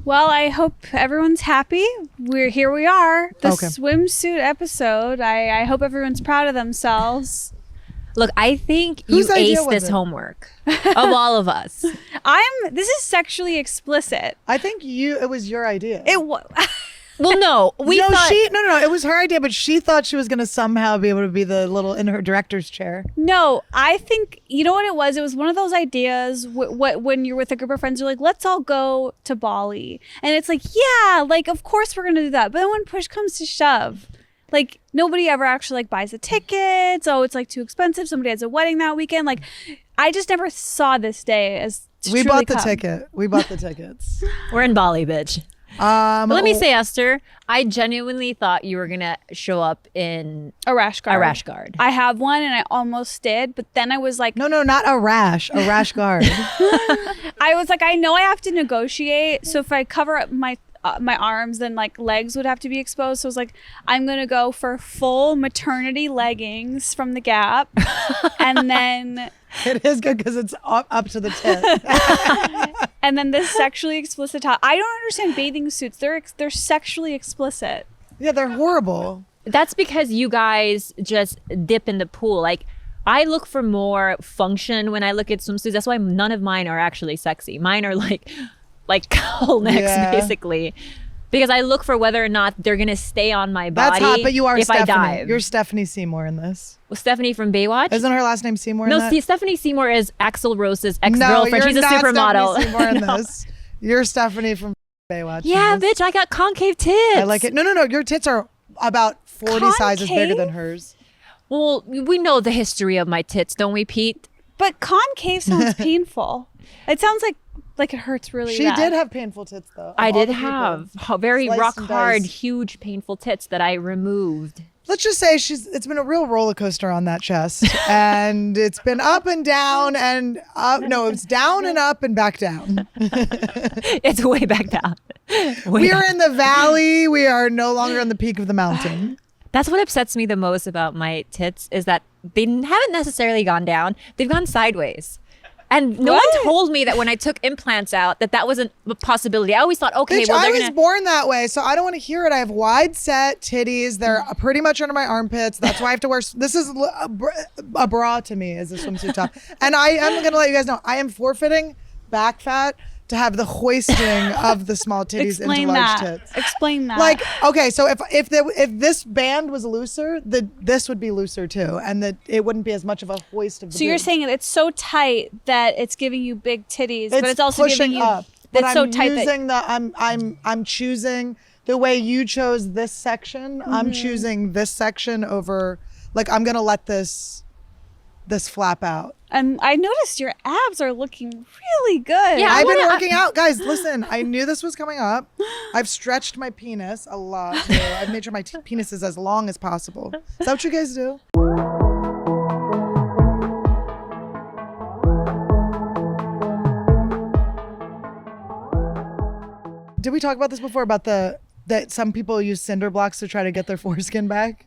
Well, I hope everyone's happy. We are. The swimsuit episode. I hope everyone's proud of themselves. Look, I think you aced this homework of all of us. This is sexually explicit. I think it was your idea. Well, no, it was her idea, but she thought she was going to somehow be able to be the little in her director's chair. No, I think, you know what it was? It was one of those ideas when you're with a group of friends, you're like, let's all go to Bali. And it's like, yeah, like, of course we're going to do that. But then when push comes to shove, like, nobody ever actually like buys a ticket. So it's like too expensive. Somebody has a wedding that weekend. Like, I just never saw this day as we bought the ticket. We bought the tickets. We're in Bali, bitch. But let me say, Esther, I genuinely thought you were gonna show up in a rash guard. A rash guard. I have one, and I almost did, but then I was like, no, not a rash guard. I was like, I know I have to negotiate, so if I cover up my arms, then like legs would have to be exposed. So I was like, I'm gonna go for full maternity leggings from the Gap, and then it is good because it's up to the tip. And then this sexually explicit top. I don't understand bathing suits. They're sexually explicit. Yeah, they're horrible. That's because you guys just dip in the pool. Like, I look for more function when I look at swimsuits. That's why none of mine are actually sexy. Mine are like cowl necks, basically. Because I look for whether or not they're gonna stay on my body. That's hot, but you are if Stephanie. I dive. You're Stephanie Seymour in this. Well, Stephanie from Baywatch? Isn't her last name Seymour? No, Stephanie Seymour is Axl Rose's ex-girlfriend. She's a supermodel. Stephanie Seymour in this. You're Stephanie from Baywatch. Yeah, bitch, I got concave tits. I like it. No. Your tits are about 40 sizes bigger than hers. Well, we know the history of my tits, don't we, Pete? But concave sounds painful. It sounds like it hurts really bad. She did have painful tits, though. I did have very rock hard, huge, painful tits that I removed. Let's just say it's been a real roller coaster on that chest. And it's been up and down and up. No, it's down and up and back down. It's way back down. We are in the valley. We are no longer on the peak of the mountain. That's what upsets me the most about my tits is that they haven't necessarily gone down. They've gone sideways. And no one told me that when I took implants out that wasn't a possibility. I always thought, okay, bitch, well, I was born that way, so I don't want to hear it. I have wide set titties. They're pretty much under my armpits. That's why I have to wear. This is a bra to me, is a swimsuit top. And I am going to let you guys know, I am forfeiting back fat to have the hoisting of the small titties into large tits. Explain that. Like, okay, so if this band was looser, this would be looser too, and that it wouldn't be as much of a hoist of the So you're saying it's so tight that it's giving you big titties, but it's also giving you up. It's so tight I'm choosing the way you chose this section. Mm-hmm. I'm choosing this section over, like, I'm gonna let this flap out. And I noticed your abs are looking really good. Yeah, I've been working out. Guys, listen, I knew this was coming up. I've stretched my penis a lot. So I've made sure my penis is as long as possible. Is that what you guys do? Did we talk about this before, about that some people use cinder blocks to try to get their foreskin back?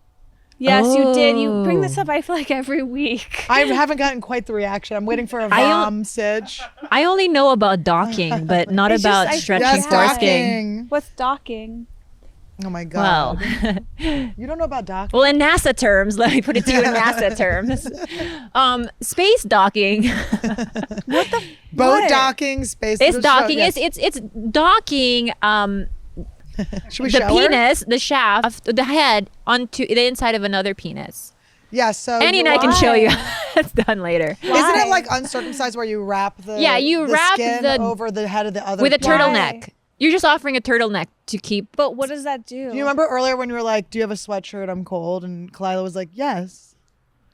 Yes, you did. You bring this up, I feel like, every week. I haven't gotten quite the reaction. I'm waiting for a vom sitch. I only know about docking, but not about stretching foreskin. What's docking? Oh my God. Well, you don't know about docking? Well, in NASA terms, let me put it to you in NASA terms. Space docking. What the? Boat docking, space. It's docking. Yes. It's docking. Should we the shower? penis, the shaft, the head onto the inside of another penis. Yeah, so Annie and I can show you. It's done later. Why? Isn't it like uncircumcised where you wrap the wrap skin over the head of the other with a turtleneck? You're just offering a turtleneck to keep. But what does that do? Do you remember earlier when you were like, "Do you have a sweatshirt? I'm cold," and Khalyla was like, "Yes."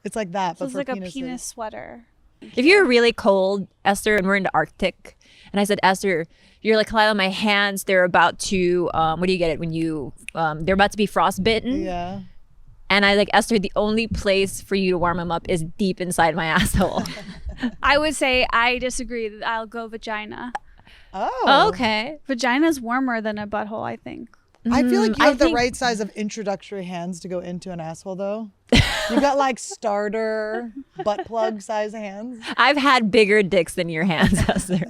It's like that, but it's for like penises. a penis sweater. If you're really cold, Esther, and we're in the Arctic, and I said, Esther, you're like, Khalyla, my hands, they're about to, what do you get it when you, they're about to be frostbitten. Yeah. And I like, Esther, the only place for you to warm them up is deep inside my asshole. I would say I disagree. I'll go vagina. Oh. Okay. Vagina's warmer than a butthole, I think. I feel like you have the right size of introductory hands to go into an asshole, though. You got like starter butt plug size hands. I've had bigger dicks than your hands, Esther.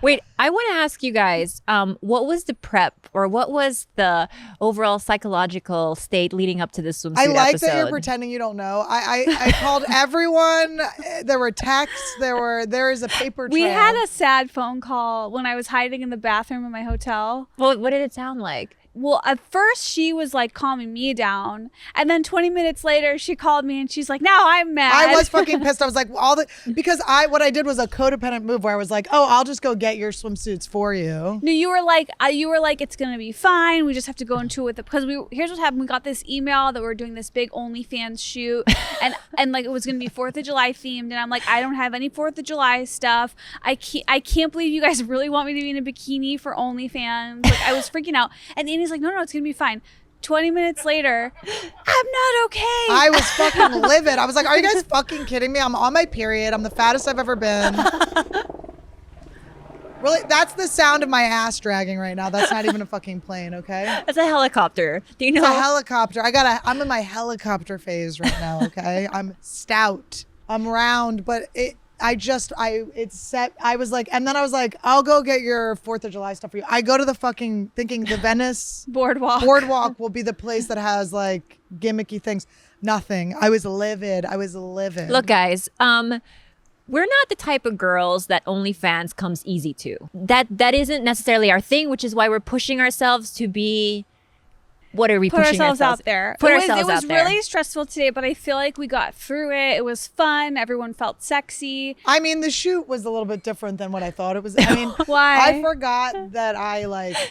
Wait, I want to ask you guys, what was the prep or what was the overall psychological state leading up to this swimsuit I like episode? that you're pretending you don't know. I called everyone. There were texts. There is a paper trail. We had a sad phone call when I was hiding in the bathroom in my hotel. Well, what did it sound like? Well, at first she was like calming me down, and then 20 minutes later she called me and she's like, "Now I'm mad." I was fucking pissed. I was like, because what I did was a codependent move where I was like, "Oh, I'll just go get your swimsuits for you." No, you were like, it's gonna be fine. We just have to go into it with it because here's what happened. We got this email that we're doing this big OnlyFans shoot, and like it was gonna be 4th of July themed, and I'm like, I don't have any 4th of July stuff. I can't believe you guys really want me to be in a bikini for OnlyFans. Like I was freaking out, and Annie's like, no, it's gonna be fine. 20 minutes later, I'm not okay. I was fucking livid. I was like, are you guys fucking kidding me? I'm on my period. I'm the fattest I've ever been. Really, that's the sound of my ass dragging right now. That's not even a fucking plane, okay? It's a helicopter. Do you know? It's a helicopter. I'm in my helicopter phase right now, okay? I'm stout. I'm round, but I was like, and then I was like, I'll go get your 4th of July stuff for you. I go to the fucking thinking the Venice boardwalk will be the place that has like gimmicky things. Nothing. I was livid. Look, guys, we're not the type of girls that OnlyFans comes easy to. That isn't necessarily our thing, which is why we're pushing ourselves to be. What are we pushing ourselves out there? It was really stressful today, but I feel like we got through it. It was fun. Everyone felt sexy. I mean, the shoot was a little bit different than what I thought it was. I mean, why? I forgot that I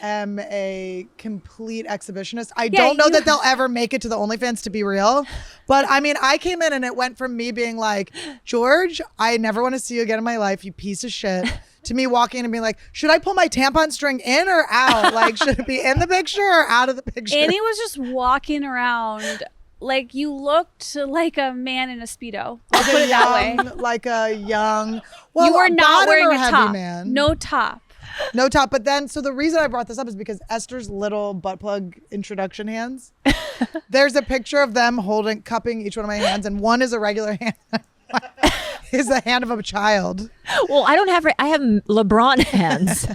am a complete exhibitionist. I don't know that they'll ever make it to the OnlyFans, to be real. But I mean, I came in and it went from me being like, George, I never want to see you again in my life, you piece of shit. To me walking in and being like, should I pull my tampon string in or out? Like, should it be in the picture or out of the picture? Annie was just walking around like you looked like a man in a Speedo. I'll put it that way. Like a young, well, you were not wearing a heavy top. Man. No top. No top. But then, so the reason I brought this up is because Esther's little butt plug introduction hands. There's a picture of them cupping each one of my hands, and one is a regular hand. Is the hand of a child. Well, I have LeBron hands.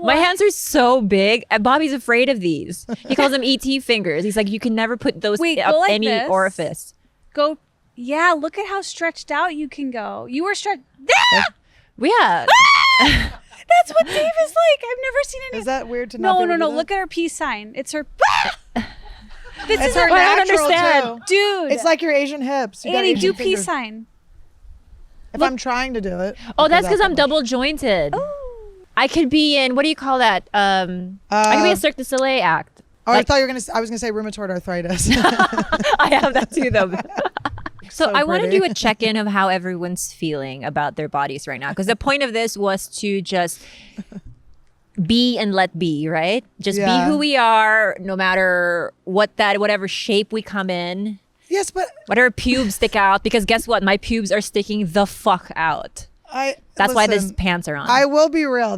My hands are so big. Bobby's afraid of these. He calls them ET fingers. He's like, you can never put those up like any this. orifice. Go. Yeah, look at how stretched out you can go. You were stretched. Yeah. That's what Dave is like. I've never seen any. Is that weird to not be able to do that? Look at her peace sign. It's her. It's her natural too. Dude. It's like your Asian hips. Annie, do peace sign. If I'm trying to do it. Oh, that's because I'm double jointed. I could be in, what do you call that? I could be a Cirque du Soleil act. Oh, I thought I was gonna say rheumatoid arthritis. I have that too, though. So I want to pretty. do a check-in of how everyone's feeling about their bodies right now, because the point of this was to just be and let be, right? Just be who we are, no matter whatever shape we come in. Yes, but whatever pubes stick out, because guess what? My pubes are sticking the fuck out. That's why these pants are on. I will be real.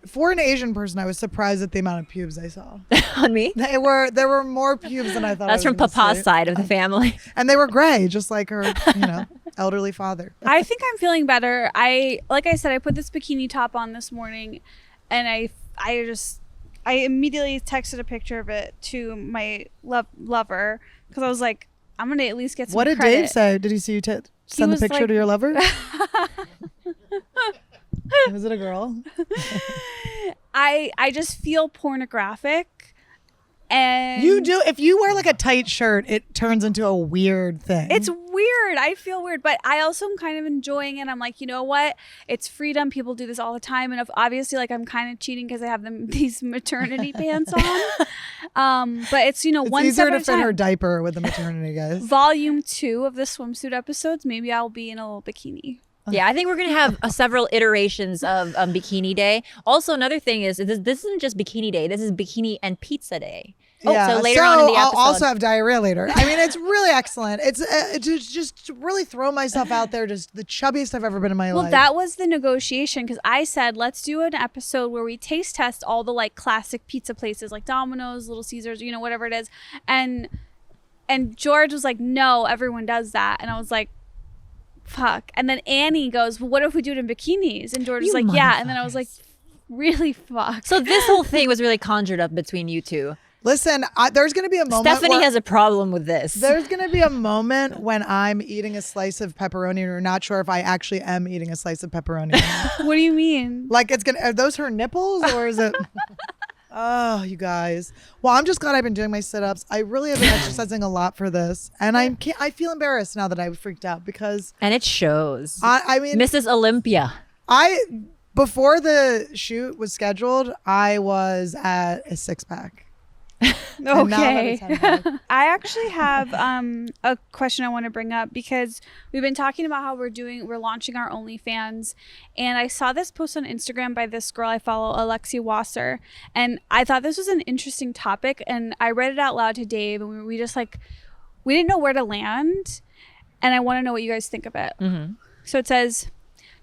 For an Asian person, I was surprised at the amount of pubes I saw. On me? There were more pubes than I thought. That's from Papa's side of the family. And they were gray, just like her, elderly father. I think I'm feeling better. Like I said, I put this bikini top on this morning, and I immediately texted a picture of it to my lover because I was like, I'm gonna at least get some credit. What did Dave say? Did he see you send the picture to your lover? Was it a girl? I just feel pornographic. And you do. If you wear like a tight shirt, it turns into a weird thing. It's weird. I feel weird, but I also am kind of enjoying it. I'm like, you know what? It's freedom. People do this all the time, and if obviously, like, I'm kind of cheating because I have these maternity pants on. But it's it's one easier step to at a fit time. her diaper with the maternity, guys. Volume 2 of the swimsuit episodes. Maybe I'll be in a little bikini. Yeah, I think we're going to have several iterations of Bikini Day. Also, another thing is this isn't just Bikini Day. This is Bikini and Pizza Day. Yeah. So later on in the episode. I'll also have diarrhea later. I mean, it's really excellent. It's just to really throw myself out there, just the chubbiest I've ever been in my life. Well, that was the negotiation because I said, let's do an episode where we taste test all the like classic pizza places like Domino's, Little Caesars, whatever it is. And George was like, no, everyone does that. And I was like, fuck. And then Annie goes, well, what if we do it in bikinis? And George was You like, yeah. And then I was like, really fuck. So this whole thing was really conjured up between you two. Listen, there's going to be a moment. Stephanie has a problem with this. There's going to be a moment when I'm eating a slice of pepperoni and we're not sure if I actually am eating a slice of pepperoni. What do you mean? Like, are those her nipples or is it? Oh, you guys. Well, I'm just glad I've been doing my sit-ups. I really have been exercising a lot for this. And I feel embarrassed now that I freaked out because. And it shows. I mean. Mrs. Olympia. Before the shoot was scheduled, I was at a 6-pack. Okay. I actually have a question I want to bring up because we've been talking about how we're launching our OnlyFans, and I saw this post on Instagram by this girl I follow, Alexi Wasser, and I thought this was an interesting topic, and I read it out loud to Dave, and we just we didn't know where to land, and I want to know what you guys think of it. Mm-hmm. So it says,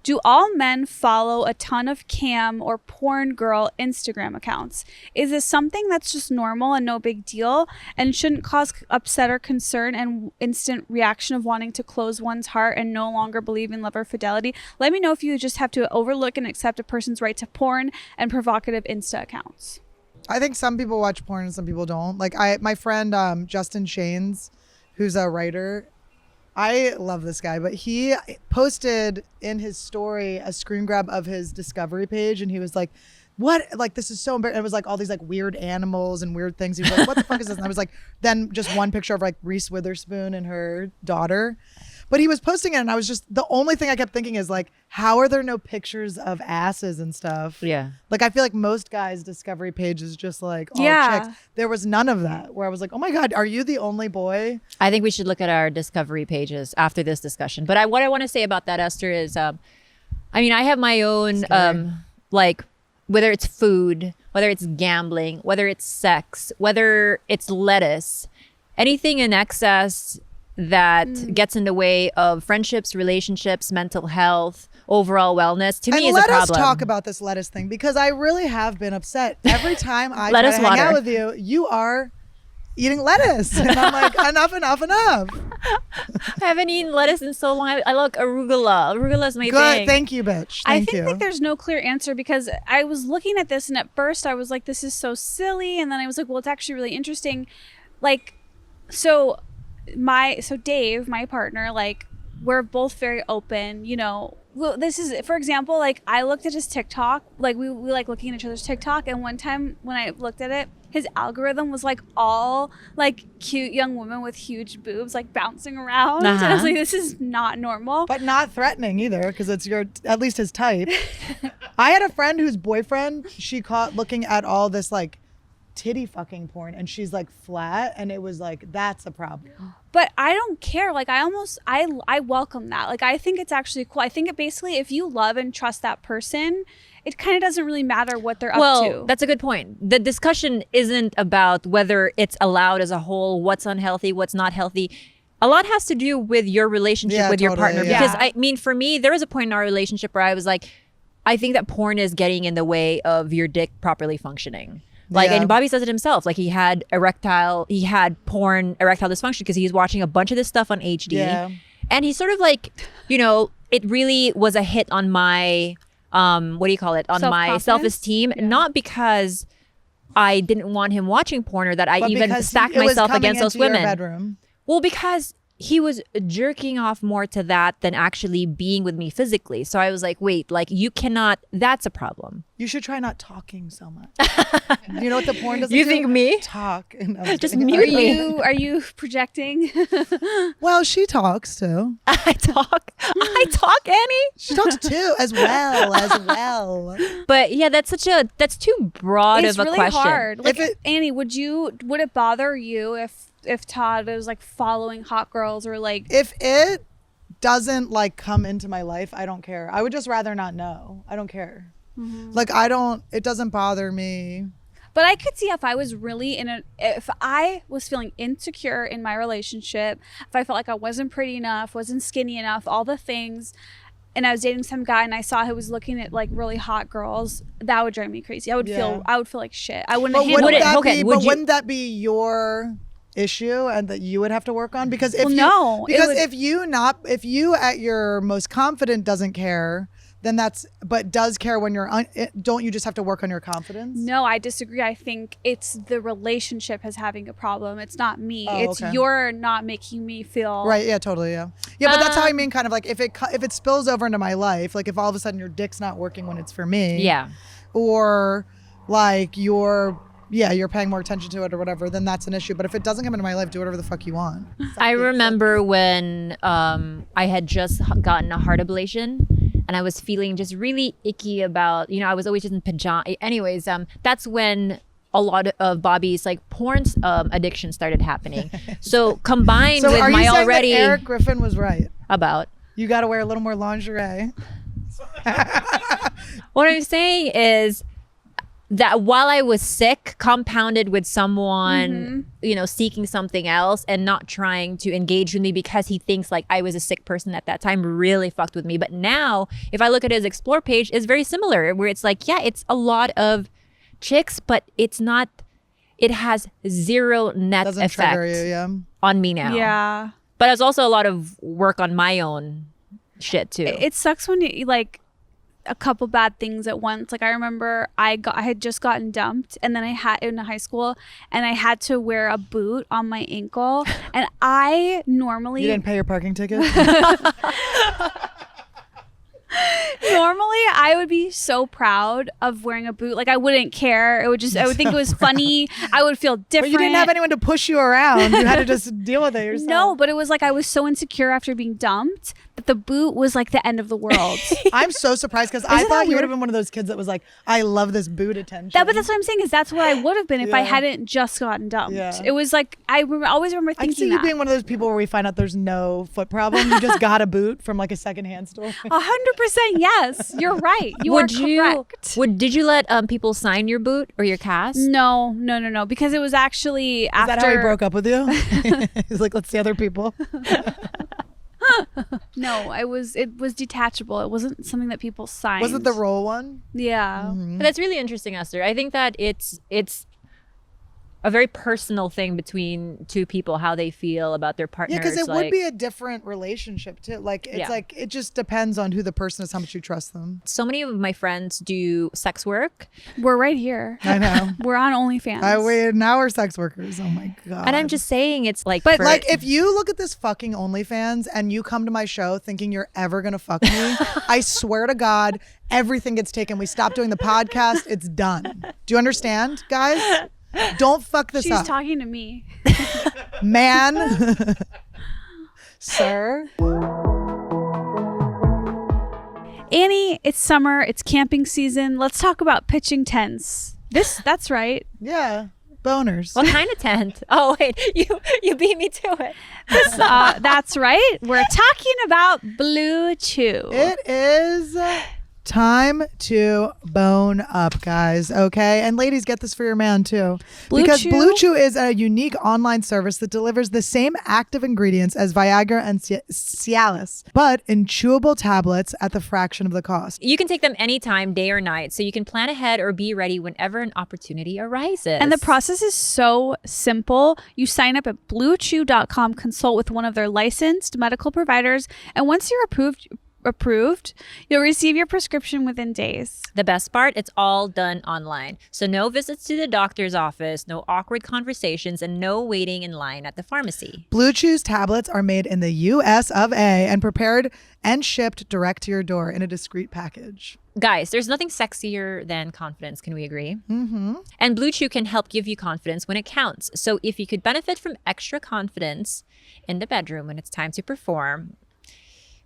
do all men follow a ton of cam or porn girl Instagram accounts? Is this something that's just normal and no big deal and shouldn't cause upset or concern and instant reaction of wanting to close one's heart and no longer believe in love or fidelity? Let me know if you just have to overlook and accept a person's right to porn and provocative Insta accounts. I think some people watch porn and some people don't. Like my friend Justin Shanes, who's a writer, I love this guy, but he posted in his story a screen grab of his Discovery page, and he was like, what? Like, this is so embarrassing. It was like all these like weird animals and weird things. He was like, what the fuck is this? And I was like, then just one picture of like Reese Witherspoon and her daughter. But he was posting it, and I was just, the only thing I kept thinking is like, how are there no pictures of asses and stuff? Yeah. Like, I feel like most guys' Discovery page is just like all chicks. There was none of that where I was like, oh my God, are you the only boy? I think we should look at our Discovery pages after this discussion. But what I want to say about that, Esther, is, I mean, I have my own, like, whether it's food, whether it's gambling, whether it's sex, whether it's lettuce, anything in excess that gets in the way of friendships, relationships, mental health, overall wellness, to me is a problem. Let us talk about this lettuce thing, because I really have been upset. Every time I try to hang out with you, you are eating lettuce. And I'm like, enough. I haven't eaten lettuce in so long. I like arugula. Arugula is my thing. Thank you, bitch. I think like there's no clear answer, because I was looking at this and at first I was like, this is so silly. And then I was like, well, it's actually really interesting. Like, so Dave, my partner, like, we're both very open, you know. Well, this is, for example, like, I looked at his TikTok, like we like looking at each other's TikTok, and one time when I looked at it, his algorithm was like all like cute young women with huge boobs like bouncing around. And I was like, this is not normal. But not threatening either, because it's at least his type. I had a friend whose boyfriend, she caught looking at all this like titty fucking porn, and she's like flat, and it was like, that's a problem. But I don't care. Like, I welcome that. Like, I think it's actually cool. I think it basically, if you love and trust that person, it kind of doesn't really matter what they're up to. Well, that's a good point. The discussion isn't about whether it's allowed as a whole, what's unhealthy, what's not healthy. A lot has to do with your relationship with your partner. Yeah. Because I mean, for me, there was a point in our relationship where I was like, I think that porn is getting in the way of your dick properly functioning. Like, and Bobby says it himself. Like, he had porn erectile dysfunction because he was watching a bunch of this stuff on HD. Yeah. And he sort of like, you know, it really was a hit on my, what do you call it? On my self-esteem. Yeah. Not because I didn't want him watching porn or that I even stacked myself against those women. Bedroom. Well, because he was jerking off more to that than actually being with me physically. So I was like, wait, like, you cannot, that's a problem. You should try not talking so much. You know what the porn does? You think me? Talk. Just mute me. Are you projecting? Well, she talks too. I talk, Annie. She talks too, as well. But yeah, that's too broad of a question. It's really hard. Like, Annie, would it bother you if Todd was like following hot girls, or like, if it doesn't like come into my life, I don't care. I would just rather not know. I don't care. Mm-hmm. Like, it doesn't bother me. But I could see if I was really if I was feeling insecure in my relationship, if I felt like I wasn't pretty enough, wasn't skinny enough, all the things, and I was dating some guy and I saw he was looking at like really hot girls, that would drive me crazy. I would feel like shit. I wouldn't handle it. Wouldn't that be your issue and that you would have to work on? Because if if you at your most confident doesn't care, then but does care when you're don't you just have to work on your confidence? No, I disagree. I think it's the relationship is having a problem. It's not me. It's okay. you're not making me feel right. Yeah, totally. Yeah, but that's how I mean. Kind of like if it spills over into my life, like if all of a sudden your dick's not working when it's for me, Yeah. or like you're paying more attention to it or whatever, then that's an issue. But if it doesn't come into my life, do whatever the fuck you want. I remember when I had just gotten a heart ablation and I was feeling just really icky about, I was always just in pajamas. Anyways, that's when a lot of Bobby's like porn addiction started happening. So combined with are you my saying already that Eric Griffin was right about. You got to wear a little more lingerie. What I'm saying is that while I was sick, compounded with someone, seeking something else and not trying to engage with me because he thinks like I was a sick person at that time, really fucked with me. But now, if I look at his explore page, it's very similar, where it's like, yeah, it's a lot of chicks, but it's not, it has zero net Doesn't effect trigger you, on me now. Yeah. But it's also a lot of work on my own shit too. It sucks when you like a couple bad things at once. Like I remember I had just gotten dumped, and then I had in high school, and I had to wear a boot on my ankle, and I normally You didn't pay your parking ticket? Normally, I would be so proud of wearing a boot. Like I wouldn't care. I would think it was funny. I would feel different. But you didn't have anyone to push you around. You had to just deal with it yourself. No, but it was like I was so insecure after being dumped that the boot was like the end of the world. I'm so surprised because I thought you would have been one of those kids that was like, I love this boot attention. But that's what I'm saying is that's what I would have been if I hadn't just gotten dumped. Yeah. It was like I always remember I can thinking see you that. being one of those people where we find out there's no foot problem. You just got a boot from like a secondhand store. 100% yes. You're right. You are correct. Did you let people sign your boot or your cast? No. Because it was actually after. Is that how he broke up with you? He's like, let's see other people. No, it was detachable. It wasn't something that people signed. Was it the roll one? Yeah. Mm-hmm. But that's really interesting, Esther. I think that it's a very personal thing between two people, how they feel about their partners. Yeah, because it would be a different relationship too. Like it's like it just depends on who the person is, how much you trust them. So many of my friends do sex work. We're right here. I know. We're on OnlyFans. Now we're sex workers. Oh my God. And I'm just saying it's like, but like if you look at this fucking OnlyFans and you come to my show thinking you're ever gonna fuck me, I swear to God, everything gets taken. We stop doing the podcast. It's done. Do you understand, guys? Don't fuck this up. She's talking to me. Man. Sir. Annie, it's summer. It's camping season. Let's talk about pitching tents. That's right. Yeah. Boners. What kind of tent? Oh, wait. You beat me to it. That's right. We're talking about Blue Chew. It is time to bone up, guys. Okay, and ladies, get this for your man too, because Blue Chew is a unique online service that delivers the same active ingredients as Viagra and Cialis, but in chewable tablets at the fraction of the cost. You can take them anytime, day or night, so you can plan ahead or be ready whenever an opportunity arises. And the process is so simple. You sign up at bluechew.com, consult with one of their licensed medical providers, and once you're approved, you'll receive your prescription within days. The best part, it's all done online. So no visits to the doctor's office, no awkward conversations, and no waiting in line at the pharmacy. Blue Chew's tablets are made in the US of A and prepared and shipped direct to your door in a discreet package. Guys, there's nothing sexier than confidence. Can we agree? Mm-hmm. And Blue Chew can help give you confidence when it counts. So if you could benefit from extra confidence in the bedroom when it's time to perform,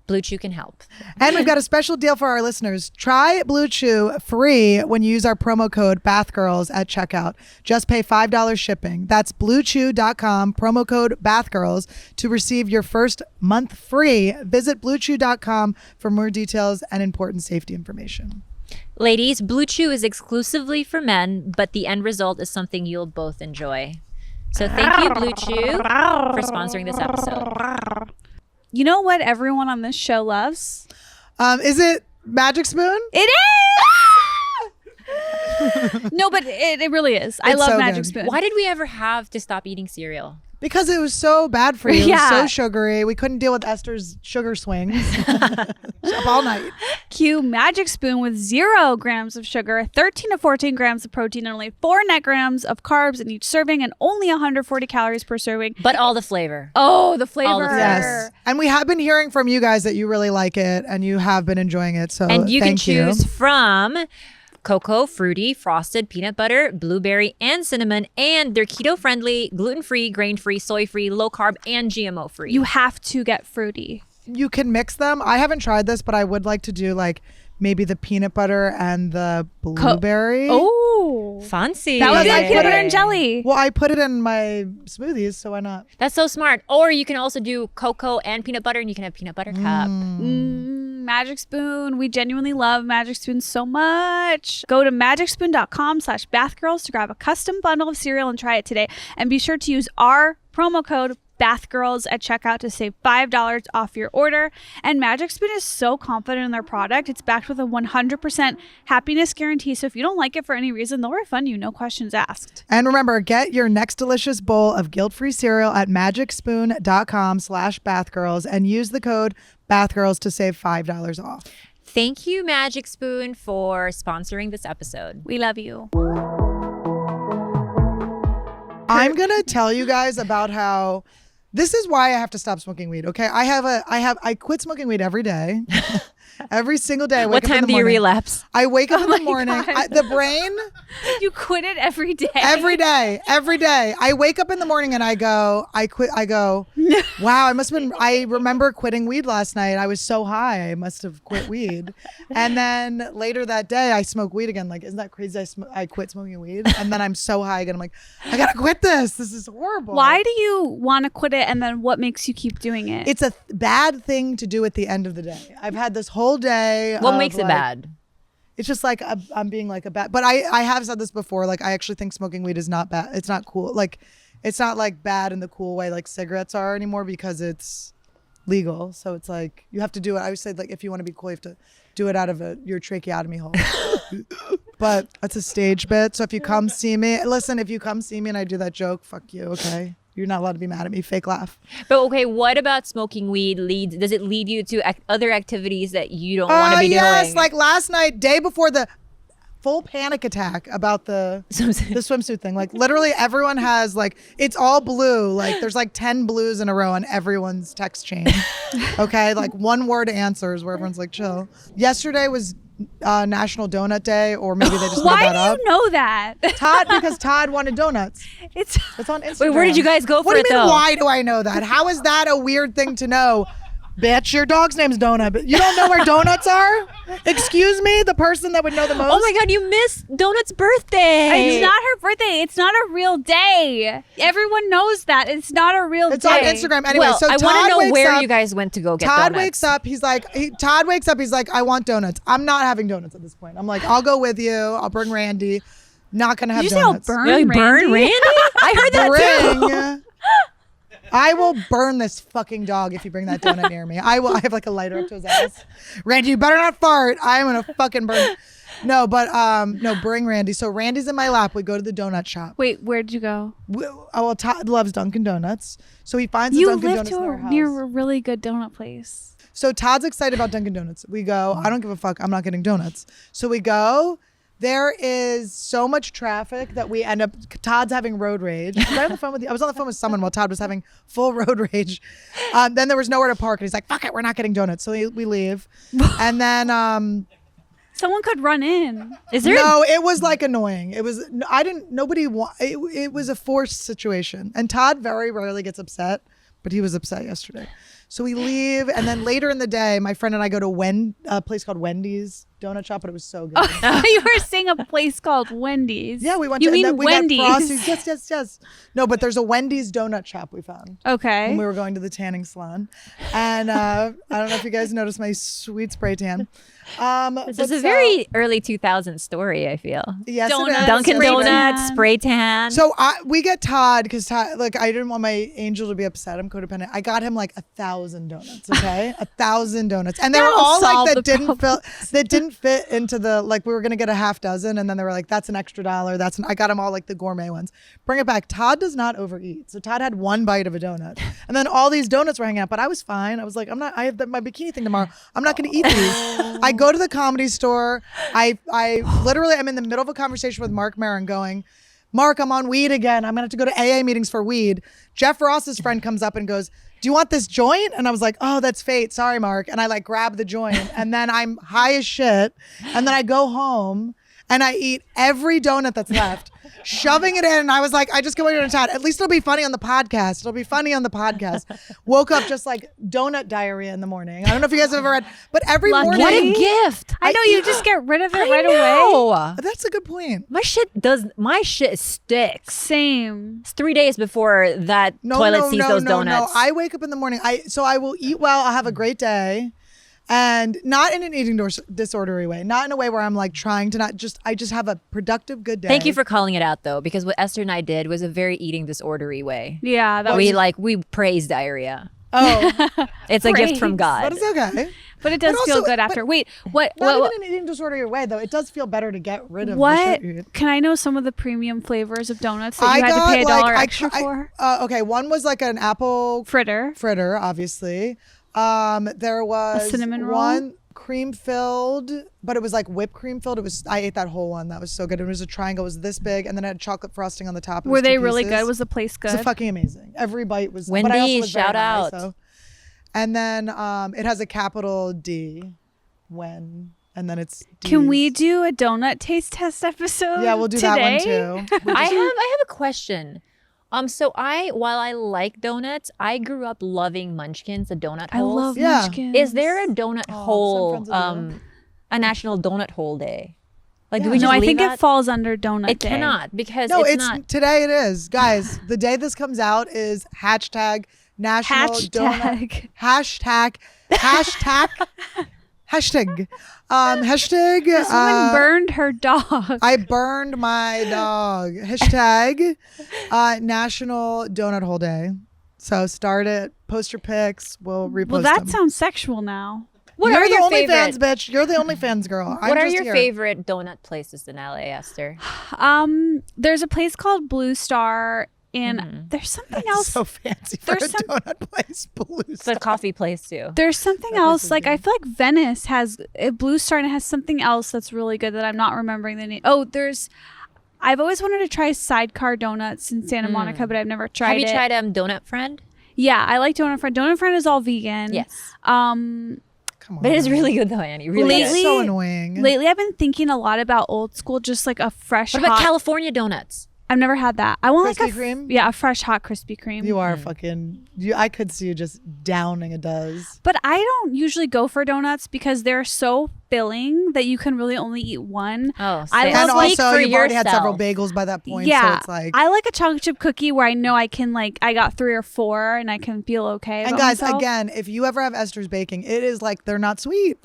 Blue Chew can help. And we've got a special deal for our listeners. Try Blue Chew free when you use our promo code BATHGIRLS at checkout. Just pay $5 shipping. That's bluechew.com, promo code BATHGIRLS to receive your first month free. Visit bluechew.com for more details and important safety information. Ladies, Blue Chew is exclusively for men, but the end result is something you'll both enjoy. So thank you, Blue Chew, for sponsoring this episode. You know what everyone on this show loves? Is it Magic Spoon? It is! No, but it really is. I love so Magic good. Spoon. Why did we ever have to stop eating cereal? Because it was so bad for you. It was Yeah. so sugary. We couldn't deal with Esther's sugar swings. Up all night. Q Magic Spoon with 0 grams of sugar, 13 to 14 grams of protein, and only 4 net grams of carbs in each serving, and only 140 calories per serving. But all the flavor. Oh, the flavor. All the flavor. Yes. And we have been hearing from you guys that you really like it and you have been enjoying it. So And you can thank you. choose from cocoa, fruity, frosted, peanut butter, blueberry, and cinnamon. And they're keto-friendly, gluten-free, grain-free, soy-free, low-carb, and GMO-free. You have to get fruity. You can mix them. I haven't tried this, but I would like to do like maybe the peanut butter and the blueberry. Oh. Fancy. That would be Yeah. like peanut butter and jelly. Well, I put it in my smoothies, so why not? That's so smart. Or you can also do cocoa and peanut butter, and you can have peanut butter cup. Magic Spoon. We genuinely love Magic Spoon so much. Go to magicspoon.com/bathgirls to grab a custom bundle of cereal and try it today. And be sure to use our promo code BATHGIRLS at checkout to save $5 off your order. And Magic Spoon is so confident in their product. It's backed with a 100% happiness guarantee. So if you don't like it for any reason, they'll refund you. No questions asked. And remember, get your next delicious bowl of guilt-free cereal at magicspoon.com/bathgirls and use the code BATHGIRLS to save $5 off. Thank you, Magic Spoon, for sponsoring this episode. We love you. I'm going to tell you guys about how this is why I have to stop smoking weed. Okay. I quit smoking weed every day. Every single day. I wake What up in time the do you morning. relapse? I wake up in the my morning. God. The brain, You quit it every day. every day. I wake up in the morning and I go, wow, I remember quitting weed last night. I was so high. I must have quit weed. And then later that day, I smoke weed again. Like, isn't that crazy? I quit smoking weed. And then I'm so high again. I'm like, I got to quit this. This is horrible. Why do you want to quit it, and then what makes you keep doing it? It's a bad thing to do at the end of the day. I've had this whole day. What of, makes it like, bad? It's just like I'm being like a bad. But I have said this before. Like, I actually think smoking weed is not bad. It's not cool. Like, it's not like bad in the cool way like cigarettes are anymore because it's legal. So it's like you have to do it. I always say like if you want to be cool, you have to do it out of your tracheotomy hole. But that's a stage bit. So if you come see me, if you come see me and I do that joke, fuck you. Okay. You're not allowed to be mad at me. Fake laugh. But okay, what about smoking weed does it lead you to other activities that you don't want to be yes, doing? like last night, day before the full panic attack about the Swimsuit. the swimsuit thing. Like literally everyone has like, it's all blue. Like there's like 10 blues in a row on everyone's text chain. Okay. Like one word answers where everyone's like, chill. Yesterday was National Donut Day, or maybe they just made Why that do up. you know that? Because Todd wanted donuts. It's It's on Instagram. Wait, where did you guys go What for do you it mean, though? why do I know that? How is that a weird thing to know? Bitch, your dog's name's Donut. But you don't know where donuts are? Excuse me, the person that would know the most? Oh my God, you missed Donut's birthday. It's not her birthday. It's not a real day. Everyone knows that. It's not a real It's day. on Instagram. Anyway, Well, so I Todd want to know wakes where up, you guys went to go get Todd donuts. wakes up. He's like, I want donuts. I'm not having donuts at this point. I'm like, I'll go with you. I'll bring Randy. Not gonna have Did you say I'll donuts. burn You're like, burn Randy? Randy? I heard that too. Bring. I will burn this fucking dog if you bring that donut near me. I have like a lighter up to his ass. Randy, you better not fart. I'm gonna fucking burn. No, but no, bring Randy. So Randy's in my lap. We go to the donut shop. Wait, where'd you go? Well, Todd loves Dunkin' Donuts, so he finds You a Dunkin' live Donuts near our house. near a really good donut place. So Todd's excited about Dunkin' Donuts. We go, I don't give a fuck. I'm not getting donuts. So we go. There is so much traffic that we end up, Todd's having road rage. Was I on the phone with you? I was on the phone with someone while Todd was having full road rage. Then there was nowhere to park. And he's like, fuck it, we're not getting donuts. So we leave. And then, Someone could run in. Is there no, it was like annoying. It was, it was a forced situation. And Todd very rarely gets upset, but he was upset yesterday. So we leave, and then later in the day, my friend and I go to a place called Wendy's donut shop, but it was so good. You were saying a place called Wendy's. Yeah, we went You to. mean and then we Wendy's? got Frosties. Yes. No, but there's a Wendy's donut shop we found Okay. when we were going to the tanning salon, and I don't know if you guys noticed my sweet spray tan. This is a very early 2000s story, I feel. yes, it Donuts, is. Dunkin' spray Donuts, tan. spray tan. So we get Todd because Todd, like, I didn't want my angel to be upset. I'm codependent. I got him like 1,000 donuts. Okay, 1,000 donuts, and they were That'll all like solve the that didn't fit into the, like, we were gonna get a half dozen, and then they were like, that's an extra $1. I got them all like the gourmet ones. Bring it back. Todd does not overeat, so Todd had one bite of a donut, and then all these donuts were hanging out. But I was fine. I was like, I'm not. I have my bikini thing tomorrow. I'm not gonna eat these. I go to the Comedy Store. I literally I'm in the middle of a conversation with Mark Maron going, Mark, I'm on weed again. I'm gonna have to go to AA meetings for weed. Jeff Ross's friend comes up and goes, do you want this joint? And I was like, oh, that's fate. Sorry, Mark. And I like grab the joint, and then I'm high as shit. And then I go home and I eat every donut that's left, shoving it in. And I was like, I just go into Todd. At least it'll be funny on the podcast. It'll be funny on the podcast. Woke up just like donut diarrhea in the morning. I don't know if you guys have ever read, but every Lucky. morning. What a gift. I know you just get rid of it right away. away. That's a good point. My shit sticks. Same. It's 3 days before that toilet sees those donuts. No. I wake up in the morning. I will eat well. I'll have a great day. And not in an eating disordery way, not in a way where I'm like trying to I just have a productive, good day. Thank you for calling it out though, because what Esther and I did was a very eating disordery way. Yeah, that was. We praise diarrhea. Oh, It's a gift from Praise. God. but it's okay. But it does But feel also- good after. Wait, what? Not What? even in an eating disorderly way, though. It does feel better to get rid of the What? shit you eat. Can I know some of the premium flavors of donuts that you had to pay $1 extra for? Okay, one was like an apple Fritter. obviously. There was cinnamon roll? one cream filled, but it was like whipped cream filled. I ate that whole one. That was so good. It was a triangle. It was this big, and then it had chocolate frosting on the top. It Were was they 2 really pieces. good? Was the place It was good? fucking amazing. Every bite was. But I also Wendy's, was very shout high, out. so. And then it has a capital D, and then it's. Can D's. we do a donut taste test episode? Yeah, we'll do today? that one too. I have a question. So while I like donuts, I grew up loving Munchkins, the donut I holes. love Yeah. Munchkins. Is there a donut some hole, friends will do. a National Donut Hole Day? Like, do Yeah. we just No, I leave think that? it falls under donut It day. cannot because No, it's it's not. today. It is, guys. The day this comes out is hashtag National Donut. Hashtag. Hashtag. This woman burned her dog. I burned my dog. Hashtag National Donut Hole Day. So start it. Post your pics. We'll repost Well, that them. sounds sexual now. What You're are the your only favorite? fans, bitch. You're the only fans, girl. What are your favorite donut places in LA, Esther? There's a place called Blue Star, and there's something else. So fancy for There's a donut place. Blue It's a coffee place too. There's something else. Like, I feel like Venice has a Blue Star, and it has something else that's really good that I'm not remembering the name. Oh, I've always wanted to try Sidecar Donuts in Santa Monica, but I've never tried Have it. you tried Donut Friend? Yeah, I like Donut Friend. Donut Friend is all vegan. Yes. Come on. But it is really good though, Annie. Really Lately- good. so annoying. Lately, I've been thinking a lot about old school, just like a fresh What about hot. California donuts? I've never had that. I want Krispy like Kreme? Yeah, a fresh hot Krispy Kreme. You are fucking. I could see you just downing a does. But I don't usually go for donuts because they're so filling that you can really only eat one. Oh, I same. love, And like, also, for you've already had several yourself. bagels by that point. Yeah, So it's like. I like a chocolate chip cookie where I know I can I got 3 or 4 and I can feel okay. And about guys, myself. again, if you ever have Esther's baking, it is like they're not sweet.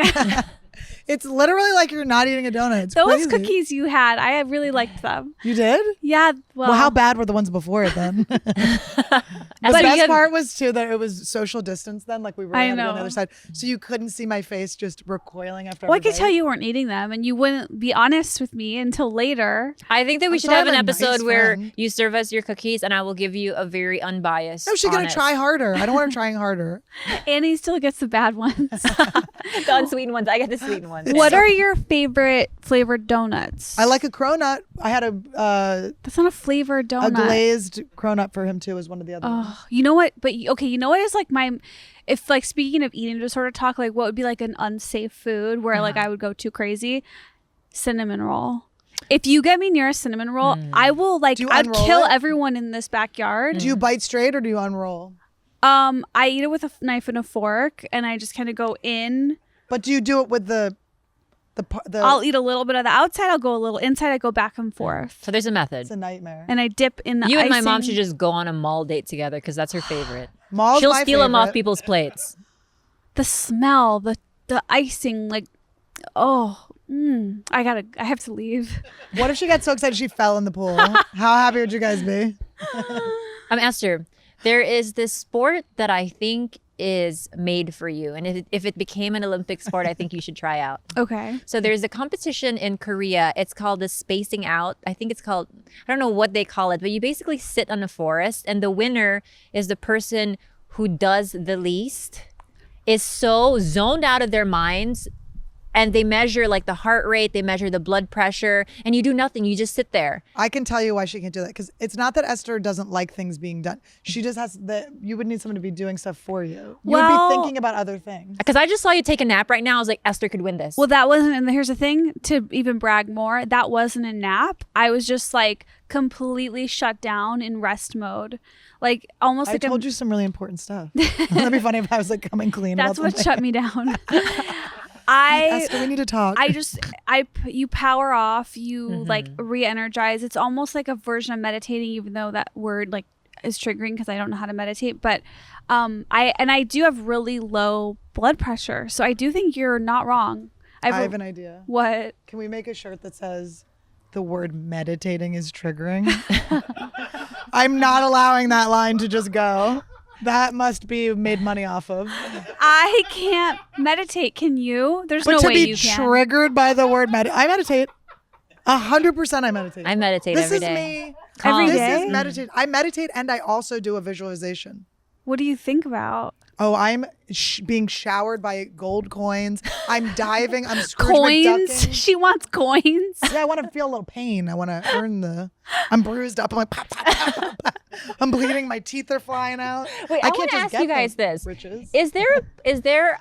It's literally like you're not eating a donut. It's those crazy. cookies you had, I really liked them. You did? Yeah, well, Well, how bad were the ones before it then? The But best you had- part was too that it was social distance then, like we were I on the know. other side, so you couldn't see my face just recoiling after. Well, I every could tell bite. you weren't eating them, and you wouldn't be honest with me until later. I think that we I'm should so have an I'm a nice episode where friend. you serve us your cookies and I will give you a very unbiased. No, she's gonna honest- try harder. I don't want her trying harder. Annie still gets the bad ones. the unsweetened ones. I get the sweetened ones. What are your favorite flavored donuts? I like a cronut. I had a That's not a flavored donut. glazed cronut for him too. Is one of the other ones. Oh, you know what? But okay, you know what is like my, if like speaking of eating disorder talk, like what would be like an unsafe food where like I would go too crazy? Cinnamon roll. If you get me near a cinnamon roll, I will like. Do you I'd unroll kill it? everyone in this backyard. Do you bite straight or do you unroll? I eat it with a knife and a fork, and I just kind of go in. But do you do it with the? I'll eat a little bit of the outside. I'll go a little inside. I go back and forth, So there's a method. It's a nightmare. and I dip in the. You and my mom icing. should just go on a mall date together because that's her favorite. Mall's She'll my steal them off favorite. people's plates. The smell, the icing, like I have to leave. What if she got so excited she fell in the pool? How happy would you guys be? Esther, there is this sport that I think is made for you. And if it became an Olympic sport, I think you should try out. Okay. So there's a competition in Korea. It's called the spacing out. I think it's called, I don't know what they call it, but you basically sit on a forest and the winner is the person who does the least, is so zoned out of their minds. And they measure like the heart rate, they measure the blood pressure, and you do nothing. You just sit there. I can tell you why she can't do that, because it's not that Esther doesn't like things being done. She just has you would need someone to be doing stuff for you. You would be thinking about other things. Because I just saw you take a nap right now. I was like, Esther could win this. Well, that wasn't, and here's the thing, to even brag more, that wasn't a nap. I was just like completely shut down in rest mode. Like almost like I told you some really important stuff. That'd be funny if I was like coming clean. That's about what shut me down. Esther, we need to talk. You power off, you like re-energize. It's almost like a version of meditating, even though that word like is triggering because I don't know how to meditate. But I do have really low blood pressure, so I do think you're not wrong. I have an idea. What? Can we make a shirt that says the word meditating is triggering? I'm not allowing that line to just go. That must be made money off of. I can't meditate. Can you? There's no way you can. To be triggered by the word I meditate. 100% I meditate. I meditate every day. This is me. Every day? This is meditate. I meditate and I also do a visualization. What do you think about? Oh, I'm being showered by gold coins. I'm diving. I'm Scrooge coins. McDucking. She wants coins. Yeah, I want to feel a little pain. I want to earn I'm bruised up. I'm like, pop, pop, pop, pop, pop. I'm bleeding. My teeth are flying out. Wait, I want to ask you guys this. Riches. Is there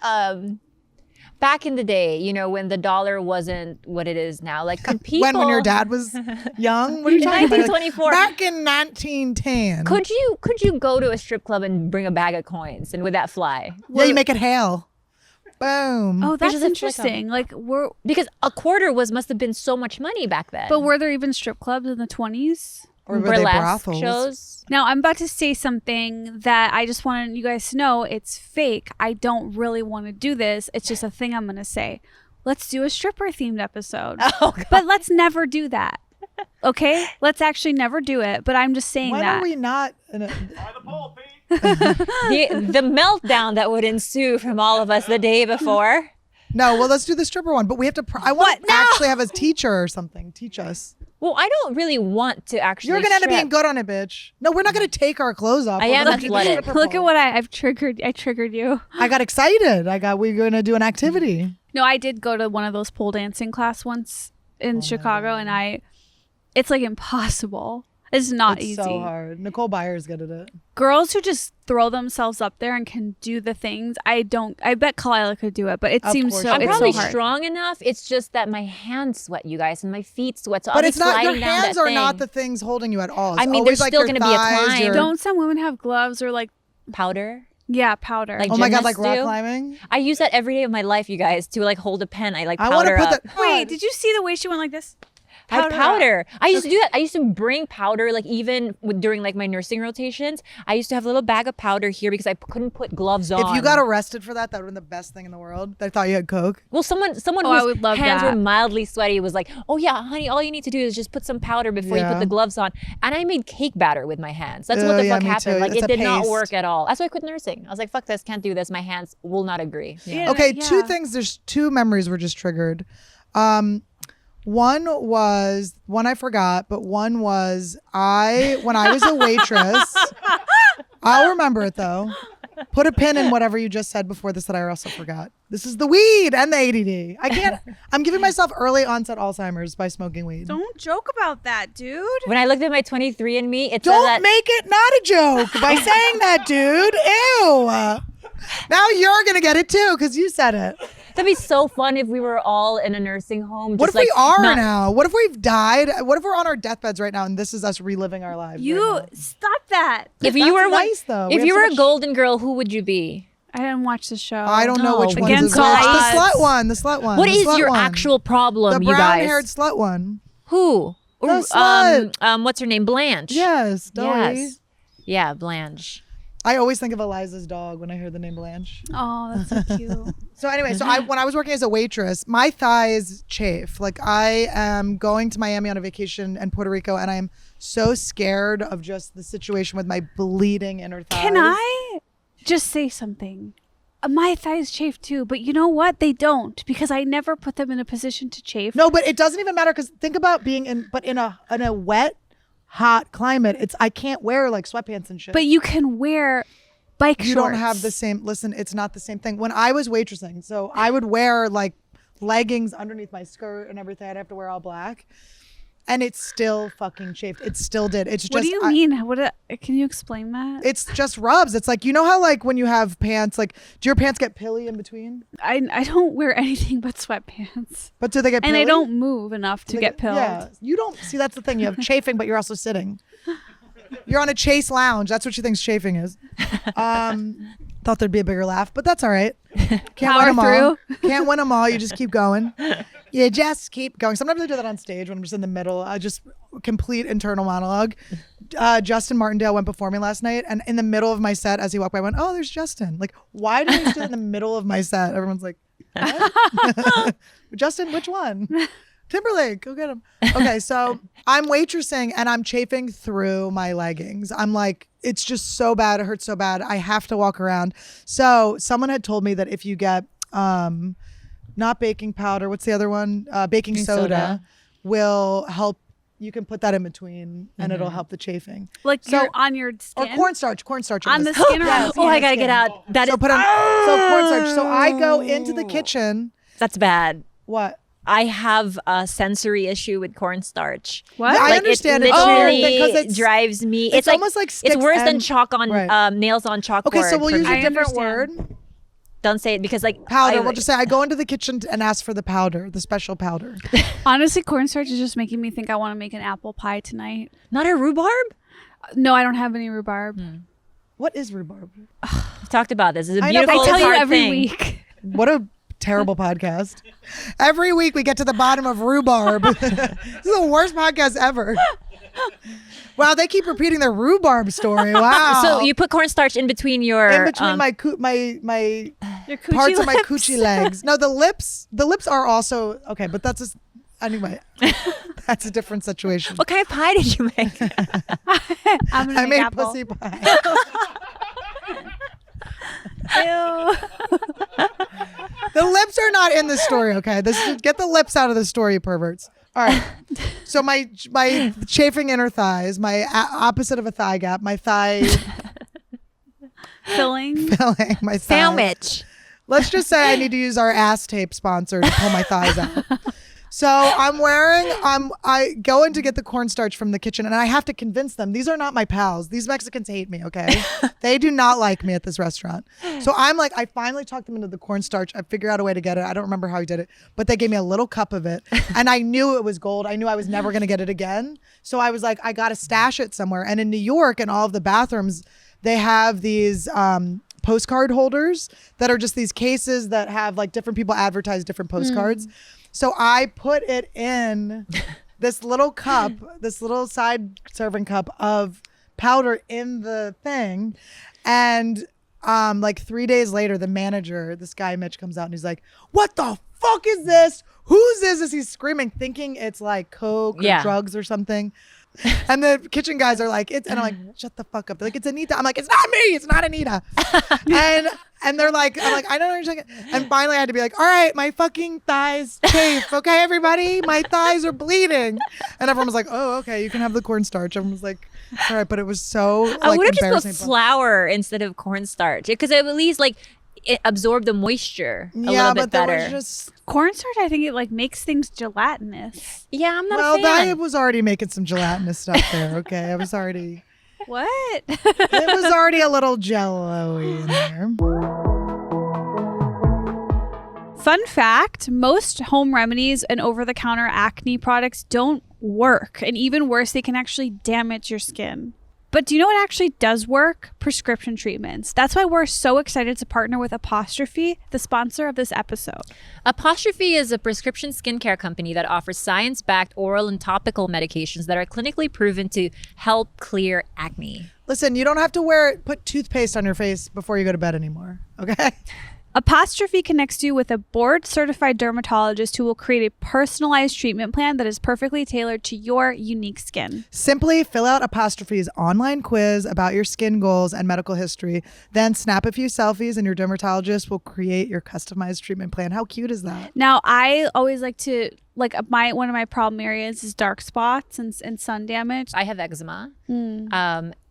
back in the day, you know, when the dollar wasn't what it is now, like could people when your dad was young? What are you talking about? 1924. Back in 1910. Could you go to a strip club and bring a bag of coins, and would that fly? Yeah, you make it hail. Boom. Oh, that's just a interesting. Like because a quarter must have been so much money back then. But were there even strip clubs in the 20s? Or were they burlesque brothels? shows? Now, I'm about to say something that I just want you guys to know. It's fake. I don't really want to do this. It's just a thing I'm going to say. Let's do a stripper themed episode. Oh, God. But let's never do that. Okay? Let's actually never do it. But I'm just saying Why that. are we not? By the pole, Pete. the meltdown that would ensue from all of us the day before. No, well, let's do the stripper one. But we have to. I want to actually have a teacher or something. Teach us. Well, I don't really want to actually. You're going to end up strip. being good on it, bitch. No, we're not going to take our clothes off. I We're am gonna do the athletic. stripper Look at pole. what I've triggered. I triggered you. I got excited. We're going to do an activity. No, I did go to one of those pole dancing class once in Chicago, and it's like impossible. It's not It's easy. so hard. Nicole Byer's good at it. Girls who just throw themselves up there and can do the things, I bet Khalyla could do it, but it Of seems course so she I'm could. it's probably so hard. strong enough. It's just that my hands sweat, you guys, and my feet sweat. So But I'll be it's not, your sliding down hands that are thing. not the things holding you at all. It's I mean, always there's like still your gonna be a thighs, climb. your- Don't some women have gloves or like powder. powder? Like Oh my God, like gymnasts rock do. climbing? I use that every day of my life, you guys, to like hold a pen. I like I want to powder put up. that. Wait, did you see the way she went like this? I have Powder powder. I used to do that. I used to bring powder, like even during like my nursing rotations. I used to have a little bag of powder here because I couldn't put gloves on. If you got arrested for that, that would have been the best thing in the world. They thought you had coke. well, someone Oh, I whose would love hands that. were mildly sweaty was like, "Oh yeah, honey, all you need to do is just put some powder before you Yeah. put the gloves on." And I made cake batter with my hands. That's what Oh, the yeah, fuck me happened. too. Like It's it a did not paste. work at all. That's why I quit nursing. I was like, "Fuck this, can't do this. My hands will not agree." Yeah. Okay, yeah. two things. There's two memories were just triggered. One was one I forgot, but one was when I was a waitress. I'll remember it though. Put a pin in whatever you just said before this that I also forgot. This is the weed and the ADD. I can't. I'm giving myself early onset Alzheimer's by smoking weed. Don't joke about that, dude. When I looked at my 23andMe, it said Don't that make it not a joke by saying that, dude. Ew. Now you're gonna get it too because you said it. that'd be so fun if we were all in a nursing home. What just if we like are not- now? What if we've died? What if we're on our deathbeds right now and this is us reliving our lives? You right now? stop that. If That's you were nice, though. We if have you so were a much- golden girl, who would you be? I didn't watch the show. I don't know Oh, which one against is which. odds. The slut one. The slut one. What the is slut your one. actual problem, The you guys? brown-haired slut one. Who? The slut. What's her name? Blanche. Yes, Dory. Yes. Yeah, Blanche. I always think of Eliza's dog when I hear the name Blanche. Oh, that's so cute. So anyway, when I was working as a waitress, my thighs chafe. Like I am going to Miami on a vacation and Puerto Rico, and I am so scared of just the situation with my bleeding inner thighs. Can I just say something? My thighs chafe too, but you know what? They don't, because I never put them in a position to chafe. No, but it doesn't even matter, because think about being in a wet, hot climate. I can't wear like sweatpants and shit. But you can wear bike shorts. You don't have the same. Listen, it's not the same thing. When I was waitressing, so I would wear like leggings underneath my skirt and everything. I'd have to wear all black, and it still fucking chafed. It still did. It's just. What do you mean? Can you explain that? It's just rubs. It's like, you know how like when you have pants, like, do your pants get pilly in between? I don't wear anything but sweatpants. But do they get pilly? And I don't move enough to get pilled. Yeah, you don't. See, that's the thing. You have chafing, but you're also sitting. You're on a Chase lounge. That's what she thinks chafing is. Thought there'd be a bigger laugh, but that's all right. Can't win them all. Can't win them all. You just keep going. You just keep going. Sometimes I do that on stage when I'm just in the middle. I just complete internal monologue. Justin Martindale went before me last night, and in the middle of my set, as he walked by, I went, "Oh, there's Justin." Like, why did he stand in the middle of my set? Everyone's like, what? Justin, which one? Timberlake, go get him. Okay, so I'm waitressing and I'm chafing through my leggings. I'm like, it's just so bad. It hurts so bad. I have to walk around. So someone had told me that if you get not baking powder, what's the other one? Baking soda will help. You can put that in between and it'll help the chafing. Like on your skin? Or cornstarch. On the skin or yes, I gotta get out. So cornstarch. So I go into the kitchen. That's bad. What? I have a sensory issue with cornstarch. What? Yeah, I Like, understand it. it. Literally Because drives me. It's almost like sticks it's worse than and- chalk on Right. nails on chalkboard. Okay, so we'll for use me. a different understand. word. Don't say it because like Powder. We'll just say I go into the kitchen and ask for the powder, the special powder. Honestly, cornstarch is just making me think I want to make an apple pie tonight. not a rhubarb. No, I don't have any rhubarb. What is rhubarb? We've talked about this. It's a I know, but beautiful I tell you hard every thing. week. What a terrible podcast. Every week we get to the bottom of rhubarb. This is the worst podcast ever. Wow, they keep repeating their rhubarb story. Wow. So you put cornstarch in between your in between my Your coochie parts of my lips. coochie legs. No, the lips are also okay, but that's just anyway. That's a different situation. What kind of pie did you make? I'm gonna I make made apple. pussy pie. Ew. The lips are not in the story, okay? Get the lips out of the story, you perverts. All right. So my chafing inner thighs, my opposite of a thigh gap, my thigh Filling. filling, my thigh. Sandwich. Let's just say I need to use our ass tape sponsor to pull my thighs out. So I go in to get the cornstarch from the kitchen, and I have to convince them, these are not my pals. These Mexicans hate me, okay? They do not like me at this restaurant. So I'm like, I finally talked them into the cornstarch. I figured out a way to get it. I don't remember how he did it, but they gave me a little cup of it, and I knew it was gold. I knew I was never going to get it again. So I was like, I got to stash it somewhere. And in New York, in all of the bathrooms, they have these postcard holders that are just these cases that have like different people advertise different postcards. So I put it in this little cup, this little side serving cup of powder in the thing. And like 3 days later, the manager, this guy Mitch, comes out and he's like, "What the fuck is this? Whose is this?" He's screaming, thinking it's like coke or drugs or something. And the kitchen guys are like, and I'm like, shut the fuck up. They're like, "It's Anita." I'm like, "It's not me. It's not Anita." And they're like, I'm like, "I don't know what you're talking." And finally I had to be like, "All right, my fucking thighs chafe. Okay, everybody, my thighs are bleeding." And everyone was like, "Oh, okay, you can have the cornstarch." Everyone was like, "All right," but it was so like, I would have just embarrassing. put flour instead of cornstarch because it at least like it absorbed the moisture a little bit but there better. was just Cornstarch, I think it like makes things gelatinous. Yeah, I'm not well, a fan. I was already making some gelatinous stuff there. Okay, I was already. What? It was already a little jello-y in there. Fun fact, most home remedies and over-the-counter acne products don't work. And even worse, they can actually damage your skin. But do you know what actually does work? Prescription treatments. That's why we're so excited to partner with Apostrophe, the sponsor of this episode. Apostrophe is a prescription skincare company that offers science-backed oral and topical medications that are clinically proven to help clear acne. Listen, you don't have to put toothpaste on your face before you go to bed anymore, okay? Apostrophe connects you with a board-certified dermatologist who will create a personalized treatment plan that is perfectly tailored to your unique skin. Simply fill out Apostrophe's online quiz about your skin goals and medical history, then snap a few selfies and your dermatologist will create your customized treatment plan. How cute is that? Now, I always like to, one of my problem areas is dark spots and sun damage. I have eczema.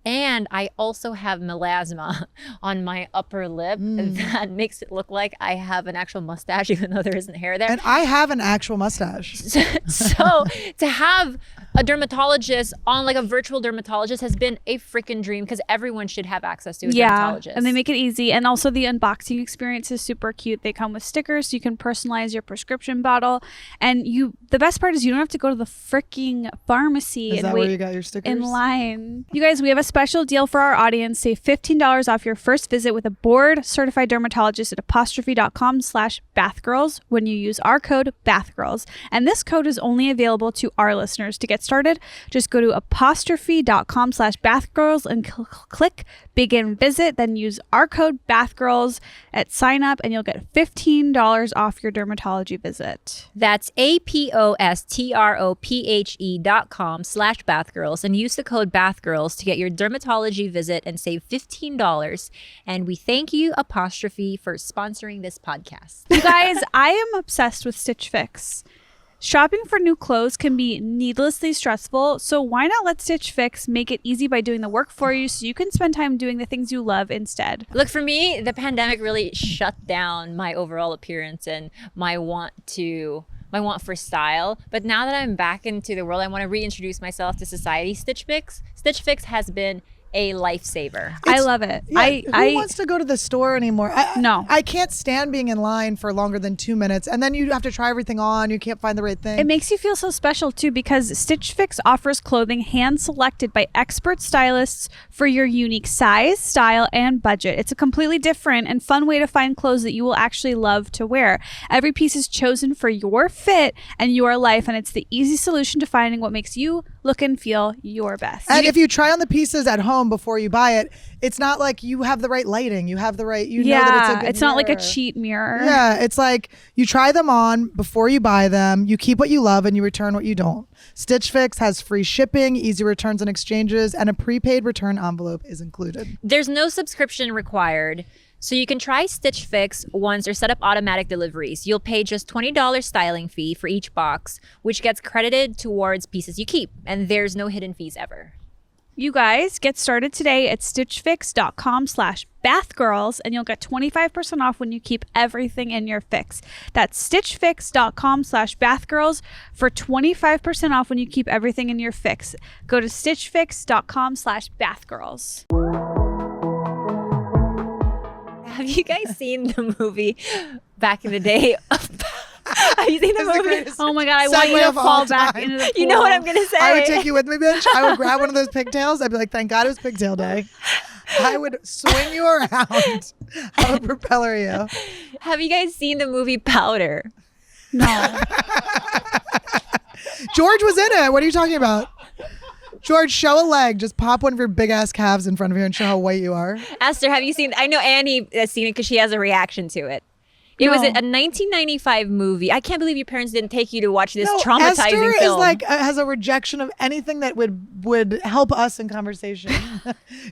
And I also have melasma on my upper lip that makes it look like I have an actual mustache, even though there isn't hair there. And I have an actual mustache. So to have a dermatologist on a virtual dermatologist has been a freaking dream because everyone should have access to a dermatologist. And they make it easy. And also the unboxing experience is super cute. They come with stickers so you can personalize your prescription bottle. And the best part is you don't have to go to the freaking pharmacy Is and that wait where you got your stickers? in line. You guys, we have a special deal for our audience. Save $15 off your first visit with a board certified dermatologist at apostrophe.com/bathgirls when you use our code BATHGIRLS. And this code is only available to our listeners. To get started, just go to apostrophe.com/bathgirls and click begin visit, then use our code BATHGIRLS at sign up and you'll get $15 off your dermatology visit. That's apostrophe.com/bathgirls and use the code BATHGIRLS to get your dermatology visit and save $15. And we thank you, Apostrophe, for sponsoring this podcast. You guys, I am obsessed with Stitch Fix. Shopping for new clothes can be needlessly stressful, so why not let Stitch Fix make it easy by doing the work for you so you can spend time doing the things you love instead? Look, for me, the pandemic really shut down my overall appearance and my want for style. But now that I'm back into the world, I want to reintroduce myself to society. Stitch Fix has been a lifesaver. I love it. Yeah, who wants to go to the store anymore? No. I can't stand being in line for longer than 2 minutes, and then you have to try everything on. You can't find the right thing. It makes you feel so special too because Stitch Fix offers clothing hand selected by expert stylists for your unique size, style, and budget. It's a completely different and fun way to find clothes that you will actually love to wear. Every piece is chosen for your fit and your life, and it's the easy solution to finding what makes you look and feel your best. And if you try on the pieces at home before you buy it, it's not like you have the right lighting. You have the right, know that it's a good it's not like a mirror. cheat mirror. Yeah, it's like you try them on before you buy them. You keep what you love and you return what you don't. Stitch Fix has free shipping, easy returns and exchanges, and a prepaid return envelope is included. There's no subscription required. So you can try Stitch Fix once or set up automatic deliveries. You'll pay just $20 styling fee for each box, which gets credited towards pieces you keep. And there's no hidden fees ever. You guys, get started today at stitchfix.com/bathgirls and you'll get 25% off when you keep everything in your fix. That's stitchfix.com/bathgirls for 25% off when you keep everything in your fix. Go to stitchfix.com/bathgirls. Have you guys seen the movie back in the day? Have you seen the movie? Oh my God, I want you to fall back into the pool. You know what I'm going to say. I would take you with me, bitch. I would grab one of those pigtails. I'd be like, thank God it was pigtail day. I would swing you around. I would propeller you. Have you guys seen the movie Powder? No. George was in it. What are you talking about? George, show a leg. Just pop one of your big ass calves in front of you and show how white you are. Esther, have you seen? I know Annie has seen it because she has a reaction to it. It was a 1995 movie. I can't believe your parents didn't take you to watch this traumatizing Esther film. Esther has a rejection of anything that would help us in conversation.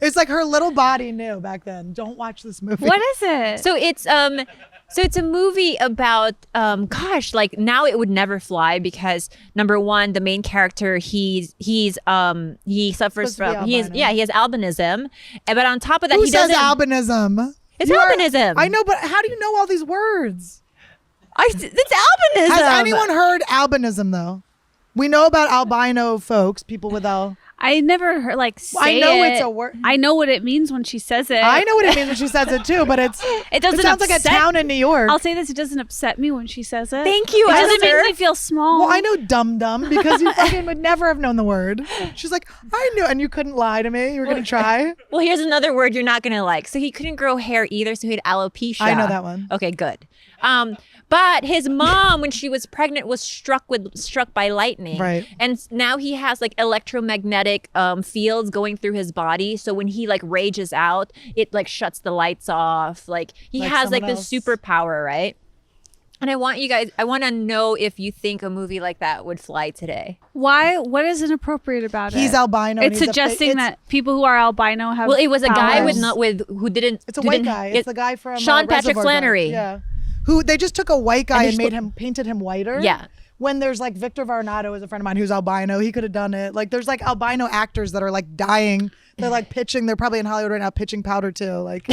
It's like her little body knew back then. Don't watch this movie. What is it? So it's a movie about now it would never fly because number one, the main character he suffers from he has albinism, but on top of that Who he says doesn't. albinism? It's albinism. I know, but how do you know all these words? It's albinism. Has anyone heard albinism though? We know about albino folks, people with I never heard like say I know it. it's a word. I know what it means when she says it. I know what it means when she says it too, but it doesn't. It sounds like a upset- town in New York. I'll say this: it doesn't upset me when she says it. Thank you, It doesn't Esther. make me feel small. Well, I know dum dum because you fucking would never have known the word. She's like, I knew, and you couldn't lie to me. You were gonna try. Well, here's another word you're not gonna like. So he couldn't grow hair either, so he had alopecia. I know that one. Okay, good. But his mom, when she was pregnant, was struck by lightning. Right. And now he has like electromagnetic fields going through his body. So when he like rages out, it like shuts the lights off. Like he Like has like someone this else. superpower, right? And I want to know if you think a movie like that would fly today. Why? What is inappropriate about it? He's albino. and It's he's a suggesting it's- that people who are albino have. Well, it was a guy powers. who didn't. It's a who white didn't- guy. It's the guy from Sean Patrick Reservoir Flannery. Dogs. Yeah. Who they just took a white guy And and there's painted him whiter. Yeah. When there's like Victor Varnado is a friend of mine who's albino, he could have done it. Like there's like albino actors that are like dying. They're like pitching. They're probably in Hollywood right now pitching powder too. Like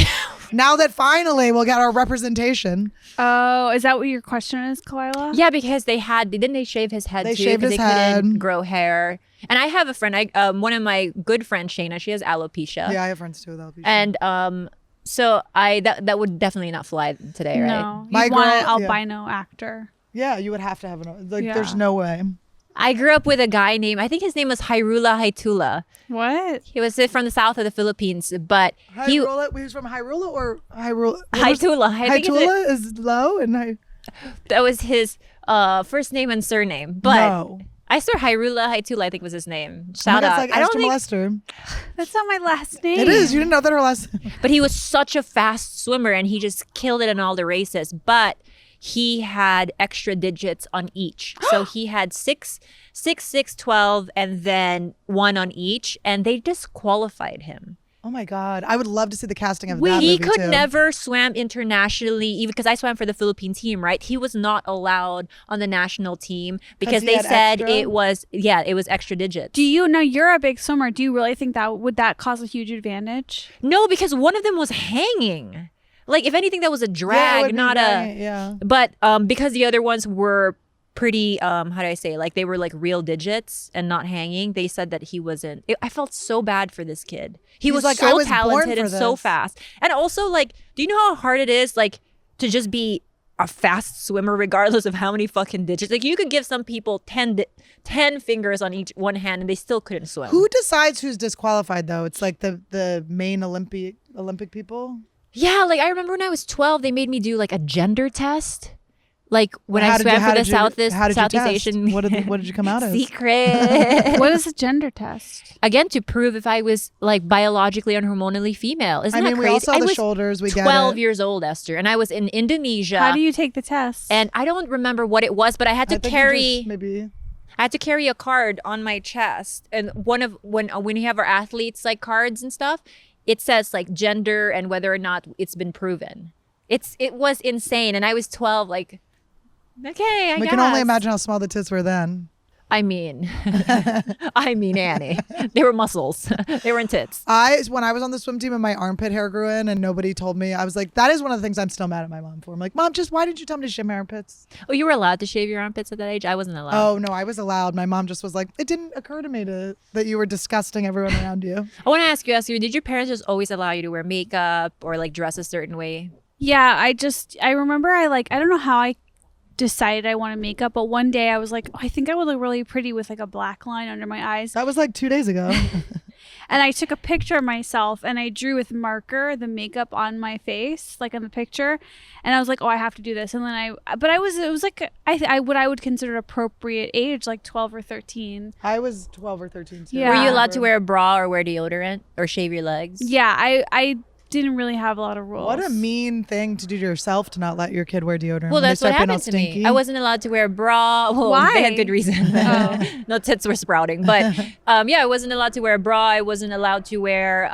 now that finally we'll get our representation. Oh, is that what your question is, Khalyla? Yeah, because didn't they shave his head They too? shaved 'Cause his they couldn't head. grow hair. And I have a friend, one of my good friends, Shayna, she has alopecia. Yeah, I have friends too. That'll be And so that would definitely not fly today, right? No, you My want an girl- yeah. albino actor. yeah, you would have to have like. Yeah. There's no way. I grew up with a guy named, I think his name was Hyrule Haitula. What? He was from the south of the Philippines, but he Hyrule, he was from Hyrule or Hyrule? Haitula. I think it's- Haitula is low and that was his first name and surname. But no. I swear Hyrule Haitula, I think was his name. Oh my Shout God, out. it's like I don't Esther think Molester. That's not my last name. It is. You didn't know that her last. But he was such a fast swimmer and he just killed it in all the races. But he had extra digits on each. So he had 6, 12, and then 1 on each. And they disqualified him. Oh my God! I would love to see the casting of that He movie could too. never swim internationally, even because I swam for the Philippine team, right? He was not allowed on the national team because he they had said extra? it was extra digits. Do you now? You're a big swimmer. Do you really think that would cause a huge advantage? No, because one of them was hanging. Like, if anything, that was a Yeah, it drag, would be not very- yeah. But because the other ones were pretty, how do I say, like they were like real digits and not hanging, they said that he wasn't. I felt so bad for this kid. He He's was like, "I so was born talented for and so this." fast. And also, like, do you know how hard it is, like, to just be a fast swimmer regardless of how many fucking digits? Like, you could give some people 10 fingers on each one hand and they still couldn't swim. Who decides who's disqualified though? It's like the main Olympic people. Yeah, like I remember when I was 12, they made me do like a gender test. Like when How I did you- swam how for the did you- Southeast how did you test? Asian. What did you come out as? Secret. What is a gender test? Again, to prove if I was like biologically and hormonally female. Isn't I mean, that we crazy? all saw I the was shoulders. We 12 get it. years old, Esther, and I was in Indonesia. How do you take the test? And I don't remember what it was, but I had to I think you carry. just maybe. I had to carry a card on my chest, and one of when we have our athletes like cards and stuff, it says like gender and whether or not it's been proven. It was insane, and I was 12. Like, okay, I We guess. can only imagine how small the tits were then. I mean, Annie, they were muscles. They weren't tits. When I was on the swim team and my armpit hair grew in and nobody told me, I was like, that is one of the things I'm still mad at my mom for. I'm like, Mom, why didn't you tell me to shave my armpits? Oh, you were allowed to shave your armpits at that age? I wasn't allowed. Oh no, I was allowed. My mom just was like, it didn't occur to me that you were disgusting everyone around you. I want to ask you, Esther, did your parents just always allow you to wear makeup or like dress a certain way? Yeah, I remember I don't know how I decided I wanted makeup, but one day I was like, I think I would look really pretty with like a black line under my eyes. That was like 2 days ago. And I took a picture of myself and I drew with marker the makeup on my face, like in the picture. And I was like, oh, I have to do this. And then it was like, what I would consider appropriate age, like 12 or 13. I was 12 or 13 too. Yeah. Were you allowed to wear a bra or wear deodorant or shave your legs? Yeah, I didn't really have a lot of rules. What a mean thing to do to yourself to not let your kid wear deodorant. Well, when they that's what start being all happened to me. stinky. I wasn't allowed to wear a bra. Well, Why? they had good reason. Oh. No tits were sprouting. But yeah, I wasn't allowed to wear a bra. I wasn't allowed to wear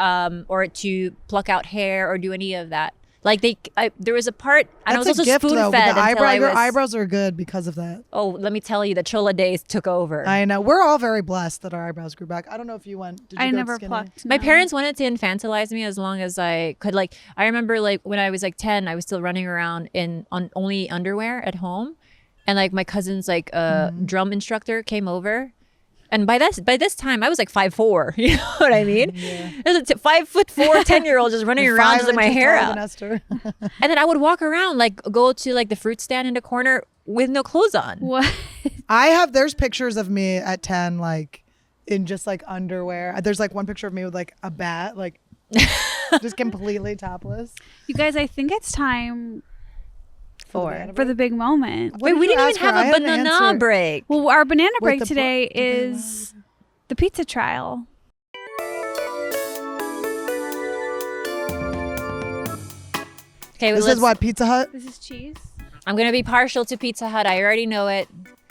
or to pluck out hair or do any of that. Like there was a part, and I was That's a also gift spoon though. fed But until I your was. eyebrows are good because of that. Oh, let me tell you, the Chola days took over. I know. We're all very blessed that our eyebrows grew back. I don't know if you went. Did you I go never skinny? plucked. My no. parents wanted to infantilize me as long as I could. Like, I remember like when I was like 10, I was still running around on only underwear at home. And like my cousin's like drum instructor came over And by this time, I was like 5'4". You know what I mean? There's a 5'4", 10-year-old just running around just with my hair out. Esther. And then I would walk around, like go to like the fruit stand in the corner with no clothes on. What? There's pictures of me at 10, like in just like underwear. There's like one picture of me with like a bat, like just completely topless. You guys, I think it's time For for the big moment. What Wait, did we you didn't ask even for? I have a had an banana answer. break. Well, our banana With break the today book- did they is the pizza trial. Okay, This is what, Pizza Hut? This is cheese. I'm gonna be partial to Pizza Hut. I already know it.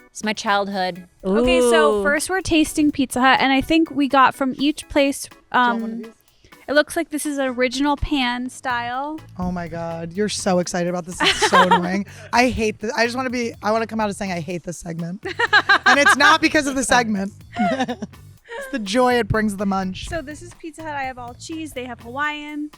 It's my childhood. Okay, so Ooh. first we're tasting Pizza Hut, and I think we got from each place. It looks like this is original pan style. Oh my God. You're so excited about this. It's so annoying. I hate this. I want to come out as saying I hate this segment. And it's not because of the segment. It's the joy it brings the munch. So this is Pizza Hut. I have all cheese. They have Hawaiian.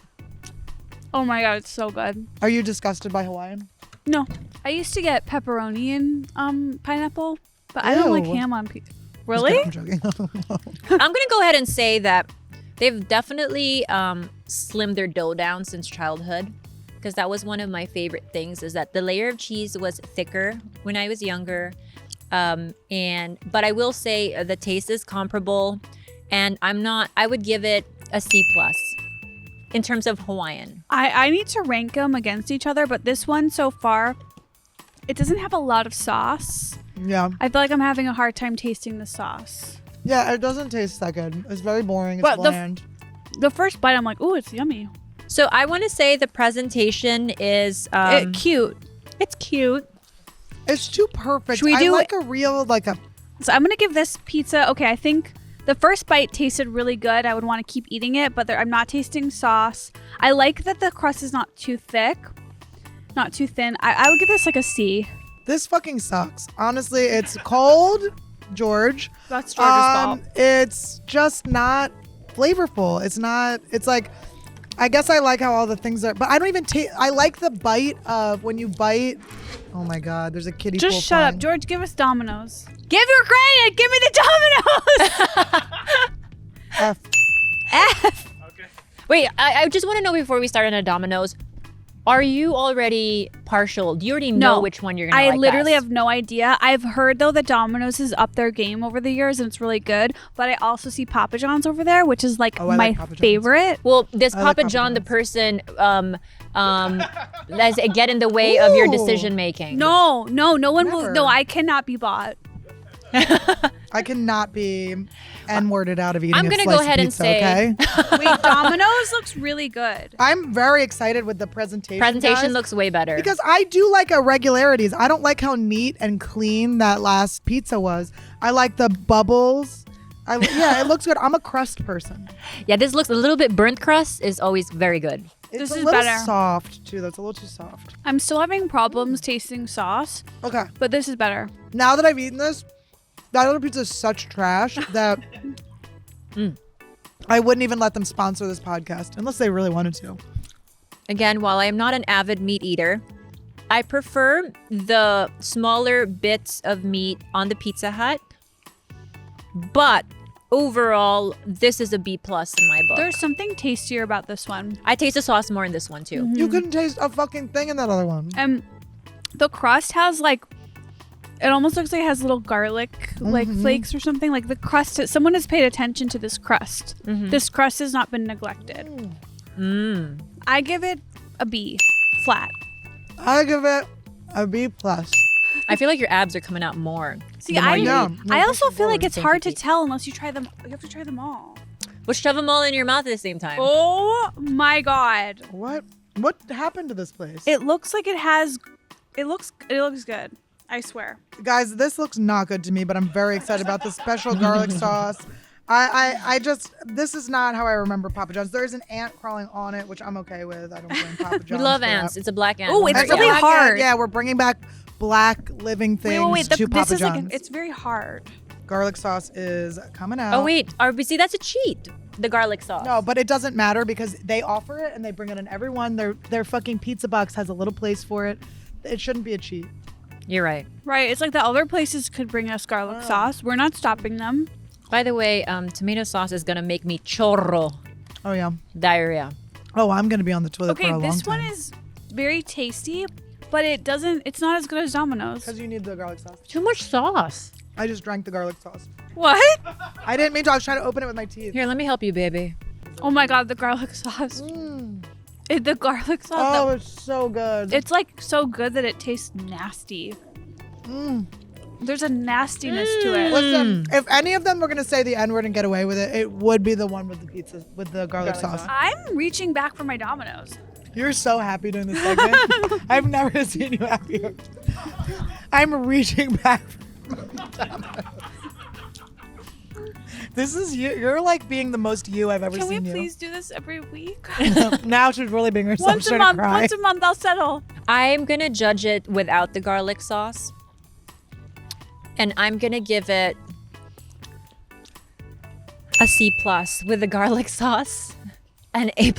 Oh my God, it's so good. Are you disgusted by Hawaiian? No, I used to get pepperoni and pineapple, but I don't like Ew. ham on pizza. Really? I'm joking. I'm gonna go ahead and say that they've definitely slimmed their dough down since childhood, because that was one of my favorite things, is that the layer of cheese was thicker when I was younger. But I will say the taste is comparable, and I would give it a C+ in terms of Hawaiian. I need to rank them against each other, but this one so far, it doesn't have a lot of sauce. Yeah. I feel like I'm having a hard time tasting the sauce. Yeah, it doesn't taste that good. It's very boring. It's But bland. The first bite, I'm like, ooh, it's yummy. So I want to say the presentation is Cute. it's cute. It's too perfect. Should we I do like a real, like a... So I'm gonna give this pizza. Okay, I think the first bite tasted really good. I would want to keep eating it, but I'm not tasting sauce. I like that the crust is not too thick, not too thin. I would give this like a C. This fucking sucks. Honestly, it's cold, George. That's George's fault. It's just not flavorful. It's not, it's like, I guess I like how all the things are, but I don't even taste, I like the bite of when you bite. Oh my God, there's a kiddie pool Just shut up, flying. George. Give us Domino's. Give your credit. Give me the Domino's. F. F. Wait, I just want to know before we start on a Domino's, are you already partial? Do you already know which one you're gonna like I literally best? have no idea. I've heard though that Domino's has upped their game over the years and it's really good. But I also see Papa John's over there, which is like Oh, I my like Papa John's. favorite. Well, does I like Papa Papa John the John's. person does it get in the way of your Ooh. decision making? No one will. Never. No, I cannot be bought. I cannot be N-worded out of eating I'm a gonna slice go of ahead and pizza, say- okay? Wait, Domino's looks really good. I'm very excited with the presentation. Presentation guys, looks way better. because I do like irregularities. I don't like how neat and clean that last pizza was. I like the bubbles. Yeah, it looks good. I'm a crust person. Yeah, this looks a little bit burnt crust is always very good. It's This a is little better. soft too. That's a little too soft. I'm still having problems tasting sauce, Okay, but this is better. now that I've eaten this, that other pizza is such trash that I wouldn't even let them sponsor this podcast unless they really wanted to. Again, while I am not an avid meat eater, I prefer the smaller bits of meat on the Pizza Hut. But overall, this is a B+ in my book. There's something tastier about this one. I taste the sauce more in this one too. You couldn't taste a fucking thing in that other one. And the crust has like, it almost looks like it has little garlic like flakes or something. Like the crust, someone has paid attention to this crust. This crust has not been neglected. I give it a B, flat. I give it a B+. I feel like your abs are coming out more. See, the more I you know. eat. No, I push also it feel like forward. it's Thank hard you, to Pete. tell unless you try them. You have to try them all. We'll shove them all in your mouth at the same time. Oh my God. What happened to this place? It looks like it has, it looks good. I swear. Guys, this looks not good to me, but I'm very excited about the special garlic sauce. I just, this is not how I remember Papa John's. There is an ant crawling on it, which I'm okay with. I don't blame Papa John's. We love for that. ants. It's a black ant. Oh, One it's hurt It's a really ant. black ant. hard. Yeah, we're bringing back black living things to This Papa is John's. like, it's very hard. Garlic sauce is coming out. Oh wait, see that's a cheat. The garlic sauce. No, but it doesn't matter because they offer it and they bring it in every one. Their fucking pizza box has a little place for it. It shouldn't be a cheat. You're right. Right. It's like the other places could bring us garlic sauce. We're not stopping them. By the way, tomato sauce is gonna make me chorro Oh yeah. diarrhea. Oh, I'm gonna be on the toilet Okay, for a long this time. one is very tasty, but it's not as good as Domino's. Because you need the garlic sauce. Too much sauce. I just drank the garlic sauce. What? I didn't mean to. I was trying to open it with my teeth. Here, let me help you, baby. Oh my god, the garlic sauce. The garlic sauce. Oh, it's so good. It's like so good that it tastes nasty. There's a nastiness to it. Listen, if any of them were gonna say the N word and get away with it, it would be the one with the pizza with the garlic sauce. I'm reaching back for my Domino's. You're so happy doing this segment. I've never seen you happier. I'm reaching back for my Domino's. This is you. You're like being the most you I've ever Can we seen you. please do this every week? Now she's really being herself. Once a She's gonna month. cry. Once a month, I'll settle. I'm gonna judge it without the garlic sauce. And I'm gonna give it a C+ with the garlic sauce. An A+.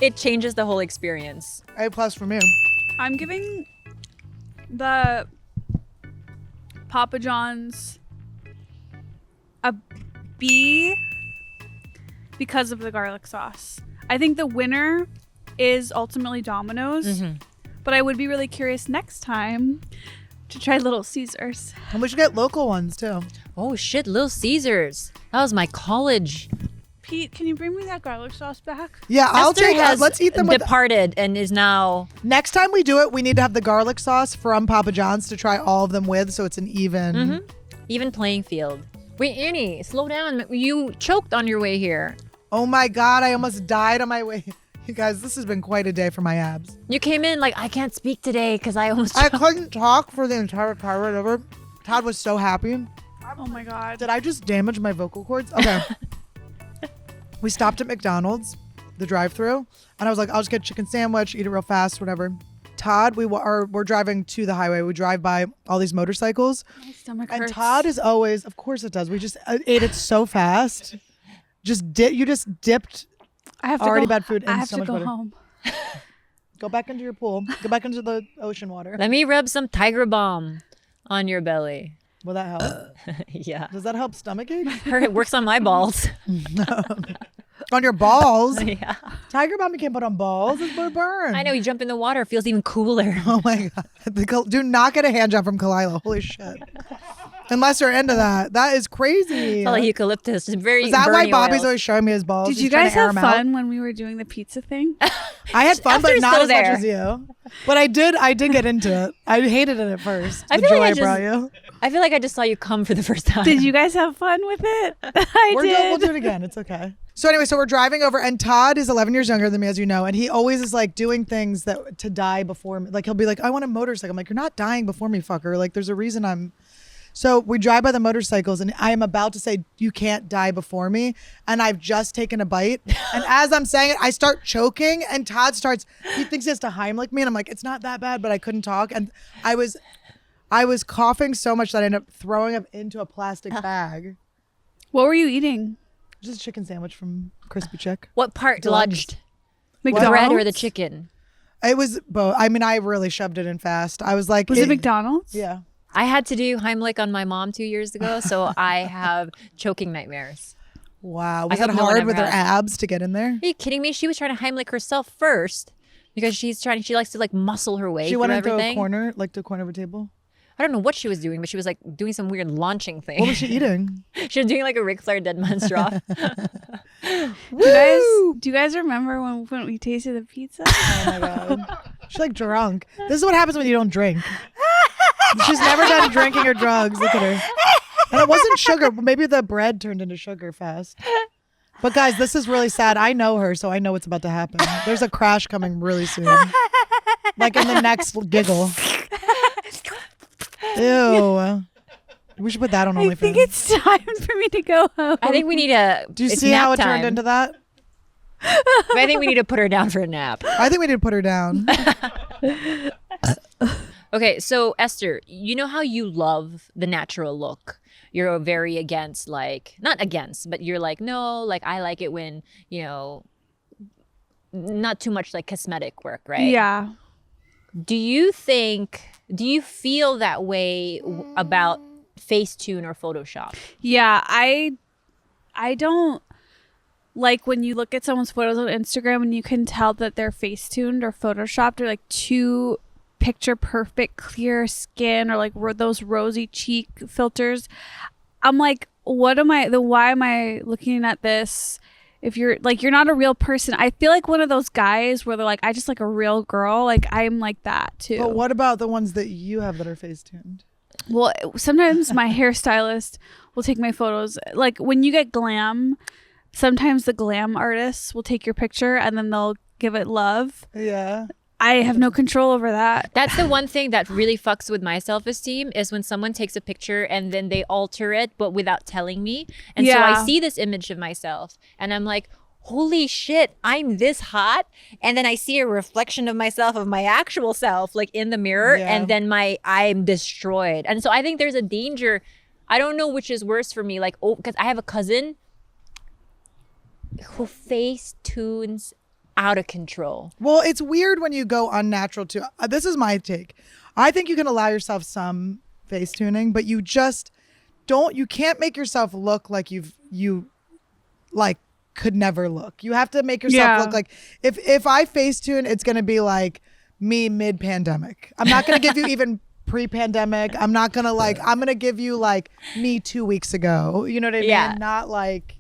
It changes the whole experience. A+ for me. I'm giving the Papa John's a B because of the garlic sauce. I think the winner is ultimately Domino's, but I would be really curious next time to try Little Caesars. And we should get local ones too. Oh shit, Little Caesars. That was my college. Pete, can you bring me that garlic sauce back? Yeah, I'll Esther take that. has Let's eat them with. departed and is now. Next time we do it, we need to have the garlic sauce from Papa John's to try all of them with, so it's an even. Even playing field. Wait, Annie, slow down. You choked on your way here. Oh my God, I almost died on my way. You guys, this has been quite a day for my abs. You came in like, I can't speak today because I almost I choked. couldn't talk for the entire car ride over. Todd was so happy. Oh my god. Did I just damage my vocal cords? Okay. We stopped at McDonald's, the drive-thru, and I was like, I'll just get a chicken sandwich, eat it real fast, whatever. Todd, we're driving to the highway. We drive by all these motorcycles, My stomach and hurts. Todd is always, of course it does. We just ate it so fast. You just dipped. I have to already go, bad food I and have so to much go butter. home. Go back into your pool. Go back into the ocean water. Let me rub some Tiger Balm on your belly. Will that help? Yeah. Does that help stomach ache? It works on my balls. On your balls? Yeah. Tiger Balm you can't put on balls. It's for burn. I know, you jump in the water, it feels even cooler. Oh my God. Do not get a hand job from Khalyla. Holy shit. Unless you're into that. That is crazy. It's all like eucalyptus. It's very Is that why burny Bobby's oils. always showing me his balls? Did He's you trying guys to air have them out? fun when we were doing the pizza thing? I had fun, but Esther's not still as much as you. But I did get into it. I hated it at first. I The feel joy like I brought just- you. I feel like I just saw you come for the first time. Did you guys have fun with it? I We'll did. do it again. It's okay. So anyway, so we're driving over, and Todd is 11 years younger than me, as you know, and he always is like doing things that to die before me. Like he'll be like, "I want a motorcycle." I'm like, "You're not dying before me, fucker." Like there's a reason I'm. So we drive by the motorcycles, and I am about to say, "You can't die before me," and I've just taken a bite, and as I'm saying it, I start choking, and Todd starts. He thinks he has to Heimlich me, and I'm like, "It's not that bad," but I couldn't talk, and I was coughing so much that I ended up throwing up into a plastic bag. What were you eating? Just a chicken sandwich from Crispy Chick. What part lodged? The McDonald's? bread or the chicken? It was both. I mean, I really shoved it in fast. I was like, Was it McDonald's? Yeah. I had to do Heimlich on my mom 2 years ago, so I have choking nightmares. Wow. I Was it hope no one hard ever with her has. abs to get in there? Are you kidding me? She was trying to Heimlich herself first because she likes to like muscle her way She through went into everything. a corner, like to a corner of a table. I don't know what she was doing, but she was like doing some weird launching thing. What was she eating? She was doing like a Ric Flair dead man straw. Do you guys remember when we tasted the pizza? Oh my God. She's like drunk. This is what happens when you don't drink. She's never done drinking or drugs. Look at her. And it wasn't sugar. Maybe the bread turned into sugar fast. But guys, this is really sad. I know her, so I know what's about to happen. There's a crash coming really soon. Like in the next giggle. Ew. We should put that on OnlyFans. I think it's time for me to go home. I think we need a. Do you it's see nap how it time. turned into that? I think we need to put her down for a nap. I think we need to put her down. Okay, so Esther, you know how you love the natural look. You're very against, like, not against, but you're like, no, like I like it when, you know, not too much like cosmetic work, right? Yeah. Do you feel that way about Facetune or Photoshop. Yeah, I don't like when you look at someone's photos on Instagram and you can tell that they're Facetuned or Photoshopped or like too picture perfect clear skin or like those rosy cheek filters. I'm like, why am I looking at this? If you're not a real person. I feel like one of those guys where they're like, I just like a real girl. Like I'm like that too. But what about the ones that you have that are Facetuned? Well, sometimes my hairstylist will take my photos. Like when you get glam, sometimes the glam artists will take your picture and then they'll give it love. Yeah. I have no control over that. That's the one thing that really fucks with my self-esteem is when someone takes a picture and then they alter it, but without telling me. And so I see this image of myself and I'm like, holy shit, I'm this hot. And then I see a reflection of myself, of my actual self, like in the mirror. Yeah. And then I'm destroyed. And so I think there's a danger. I don't know which is worse for me. Like, because I have a cousin who Facetunes out of control. Well, it's weird when you go unnatural too. This is my take. I think you can allow yourself some face tuning, but you just you can't make yourself look like you like could never look. You have to make yourself look like if I face tune, it's going to be like me mid-pandemic. I'm not going to give you even pre-pandemic. I'm not going to I'm going to give you like me 2 weeks ago. You know what I mean? Yeah. Not like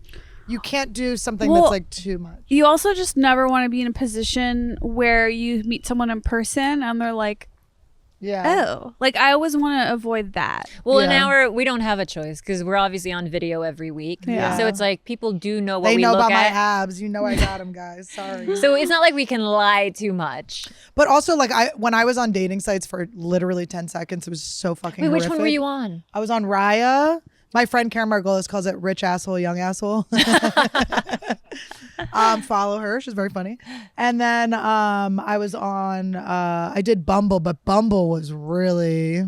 you can't do something that's like too much. You also just never want to be in a position where you meet someone in person and they're like, oh, like I always want to avoid that. Well, now we don't have a choice because we're obviously on video every week. Yeah. So it's like people do know what they we know look about at. my abs. You know I got them, guys. Sorry. So it's not like we can lie too much. But also, like when I was on dating sites for literally 10 seconds, it was so fucking Wait, which horrific. one were you on? I was on Raya. My friend Karen Margolis calls it rich asshole, young asshole. Follow her. She's very funny. And then I was on, I did Bumble, but Bumble was really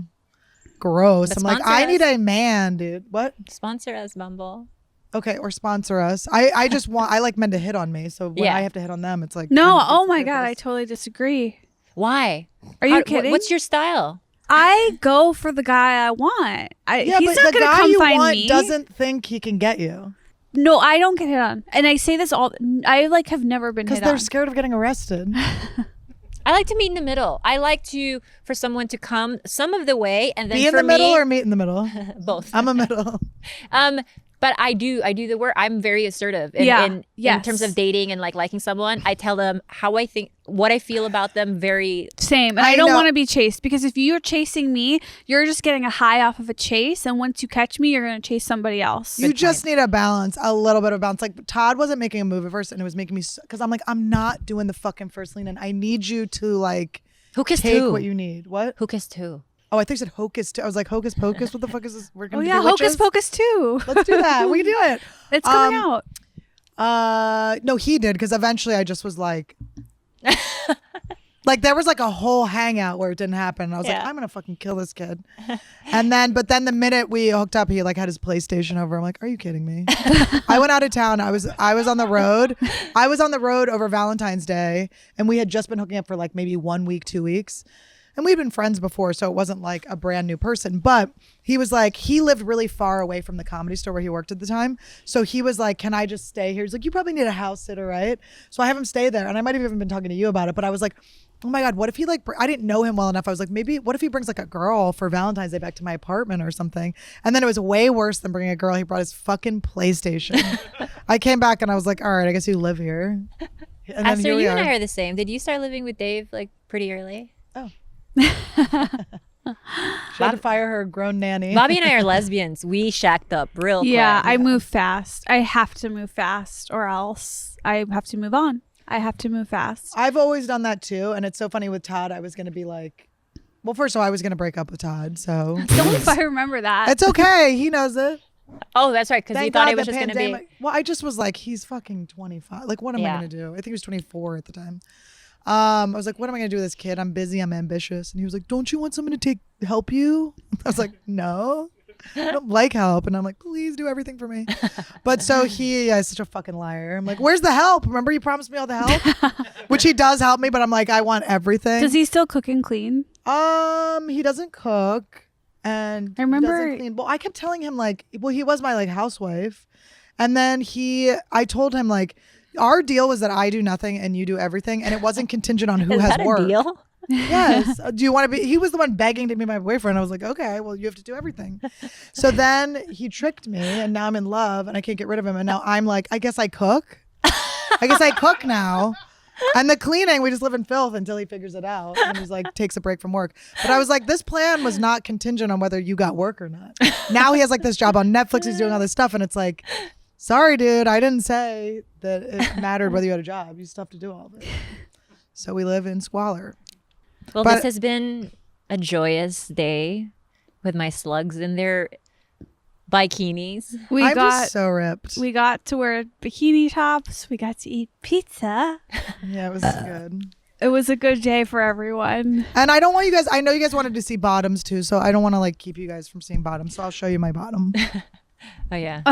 gross. But I'm like, I need a man, dude. What? Sponsor us, Bumble. Okay, or sponsor us. I just I like men to hit on me. So when I have to hit on them, it's like. No, oh my God, I totally disagree. Why? Are you kidding? What's your style? I go for the guy I want. Yeah, he's but not the gonna guy come you find want me. doesn't think he can get you. No, I don't get hit on. And I say this I like have never been hit on. Because they're scared of getting arrested. I like to meet in the middle. I like for someone to come some of the way and then Be in for the middle me, or meet in the middle? both. I'm a middle. But I do the work. I'm very assertive in terms of dating and like liking someone. I tell them how I think, what I feel about them. Very same. And I don't want to be chased because if you're chasing me, you're just getting a high off of a chase. And once you catch me, you're going to chase somebody else. You just need a balance, a little bit of balance. Like Todd wasn't making a move at first and it was making me, because I'm like, I'm not doing the fucking first lean in. I need you to like who kissed take who? what you need. What? Who kissed who? Oh, I think you said hocus too. I was like, hocus pocus? What the fuck is this? We're gonna yeah, do Hocus witches? Pocus too. Let's do that. We can do it. It's coming out. No, he did, because eventually I just was like, like there was like a whole hangout where it didn't happen. And I was like, I'm gonna fucking kill this kid. But then the minute we hooked up, he like had his PlayStation over. I'm like, are you kidding me? I went out of town. I was on the road. I was on the road over Valentine's Day, and we had just been hooking up for like maybe 1 week, 2 weeks. And we'd been friends before, so it wasn't like a brand new person. But he was like, he lived really far away from the Comedy Store where he worked at the time. So he was like, can I just stay here? He's like, you probably need a house sitter, right? So I have him stay there. And I might have even been talking to you about it. But I was like, oh my God, what if he like, I didn't know him well enough. I was like, maybe, what if he brings like a girl for Valentine's Day back to my apartment or something? And then it was way worse than bringing a girl. He brought his fucking PlayStation. I came back and I was like, all right, I guess you live here. And Esther, you and I are the same. Did you start living with Dave like pretty early? Oh. She had to fire her grown nanny. Bobby and I are lesbians. We shacked up real quick. Yeah, I move fast. I have to move fast or else I have to move on. I have to move fast. I've always done that too. And it's so funny with Todd. I was going to be like, well, first of all, I was going to break up with Todd. So Don't if I remember that. it's okay. He knows it. Oh, that's right. Because you Thank thought God it was the just going to be. pandemic- Well, I just was like, he's fucking 25. Like, what am I Yeah. going to do? I think he was 24 at the time. I was like, what am I going to do with this kid? I'm busy. I'm ambitious. And he was like, don't you want someone to help you? I was like, no, I don't like help. And I'm like, please do everything for me. But so he is such a fucking liar. I'm like, where's the help? Remember you promised me all the help? Which he does help me, but I'm like, I want everything. Does he still cook and clean? He doesn't cook. and I remember- he doesn't clean. Well, I kept telling him like, well, he was my like housewife, and then I told him like, our deal was that I do nothing and you do everything, and it wasn't contingent on who Is has that work. a deal? Yes. Do you want to be? He was the one begging to be my boyfriend. I was like, okay, well, you have to do everything. So then he tricked me, and now I'm in love, and I can't get rid of him. And now I'm like, I guess I cook. I guess I cook now. And the cleaning, we just live in filth until he figures it out. And he's like, takes a break from work. But I was like, this plan was not contingent on whether you got work or not. Now he has like this job on Netflix. He's doing all this stuff. And it's like, sorry, dude, I didn't say that it mattered whether you had a job. You still have to do all of it. So we live in squalor. Well, But- this has been a joyous day with my slugs in their bikinis. I'm just so ripped. we got to wear bikini tops. We got to eat pizza. Yeah, it was good. It was a good day for everyone. And I don't want you guys, I know you guys wanted to see bottoms too, so I don't want to like keep you guys from seeing bottoms. So I'll show you my bottom. Oh, yeah.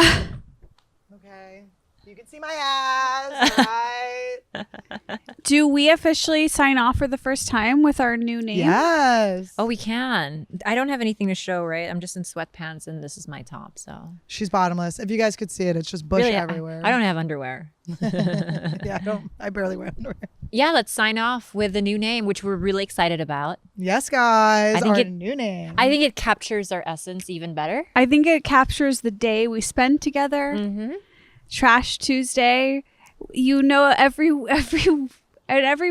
Okay. You can see my ass, right? Do we officially sign off for the first time with our new name? Yes. Oh, we can. I don't have anything to show, right? I'm just in sweatpants and this is my top. So She's bottomless. If you guys could see it, it's just bush really, everywhere. I don't have underwear. Yeah, I barely wear underwear. Yeah, let's sign off with the new name, which we're really excited about. Yes, guys. I think our it- new name. I think it captures our essence even better. I think it captures the day we spend together. Mm-hmm. Trash Tuesday. You know, every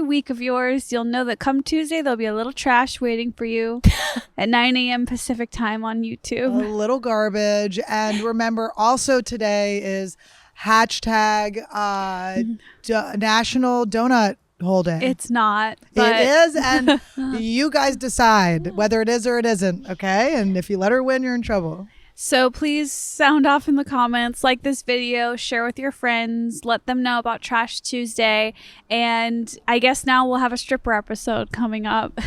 week of yours, you'll know that come Tuesday there'll be a little trash waiting for you at 9 a.m. Pacific time on a YouTube. little garbage. And remember, also today is hashtag National Donut Hole Day. It's not, but It is, and you guys decide whether it is or it isn't, okay? And if you let her win, you're in trouble. So please sound off in the comments, like this video, share with your friends, let them know about Trash Tuesday. And I guess now we'll have a stripper episode coming up.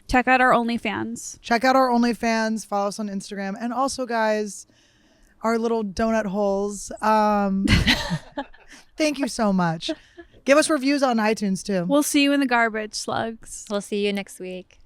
Check out our OnlyFans. Check out our OnlyFans, follow us on Instagram, and also, guys, our little donut holes. Thank you so much. Give us reviews on iTunes, too. We'll see you in the garbage, slugs. We'll see you next week.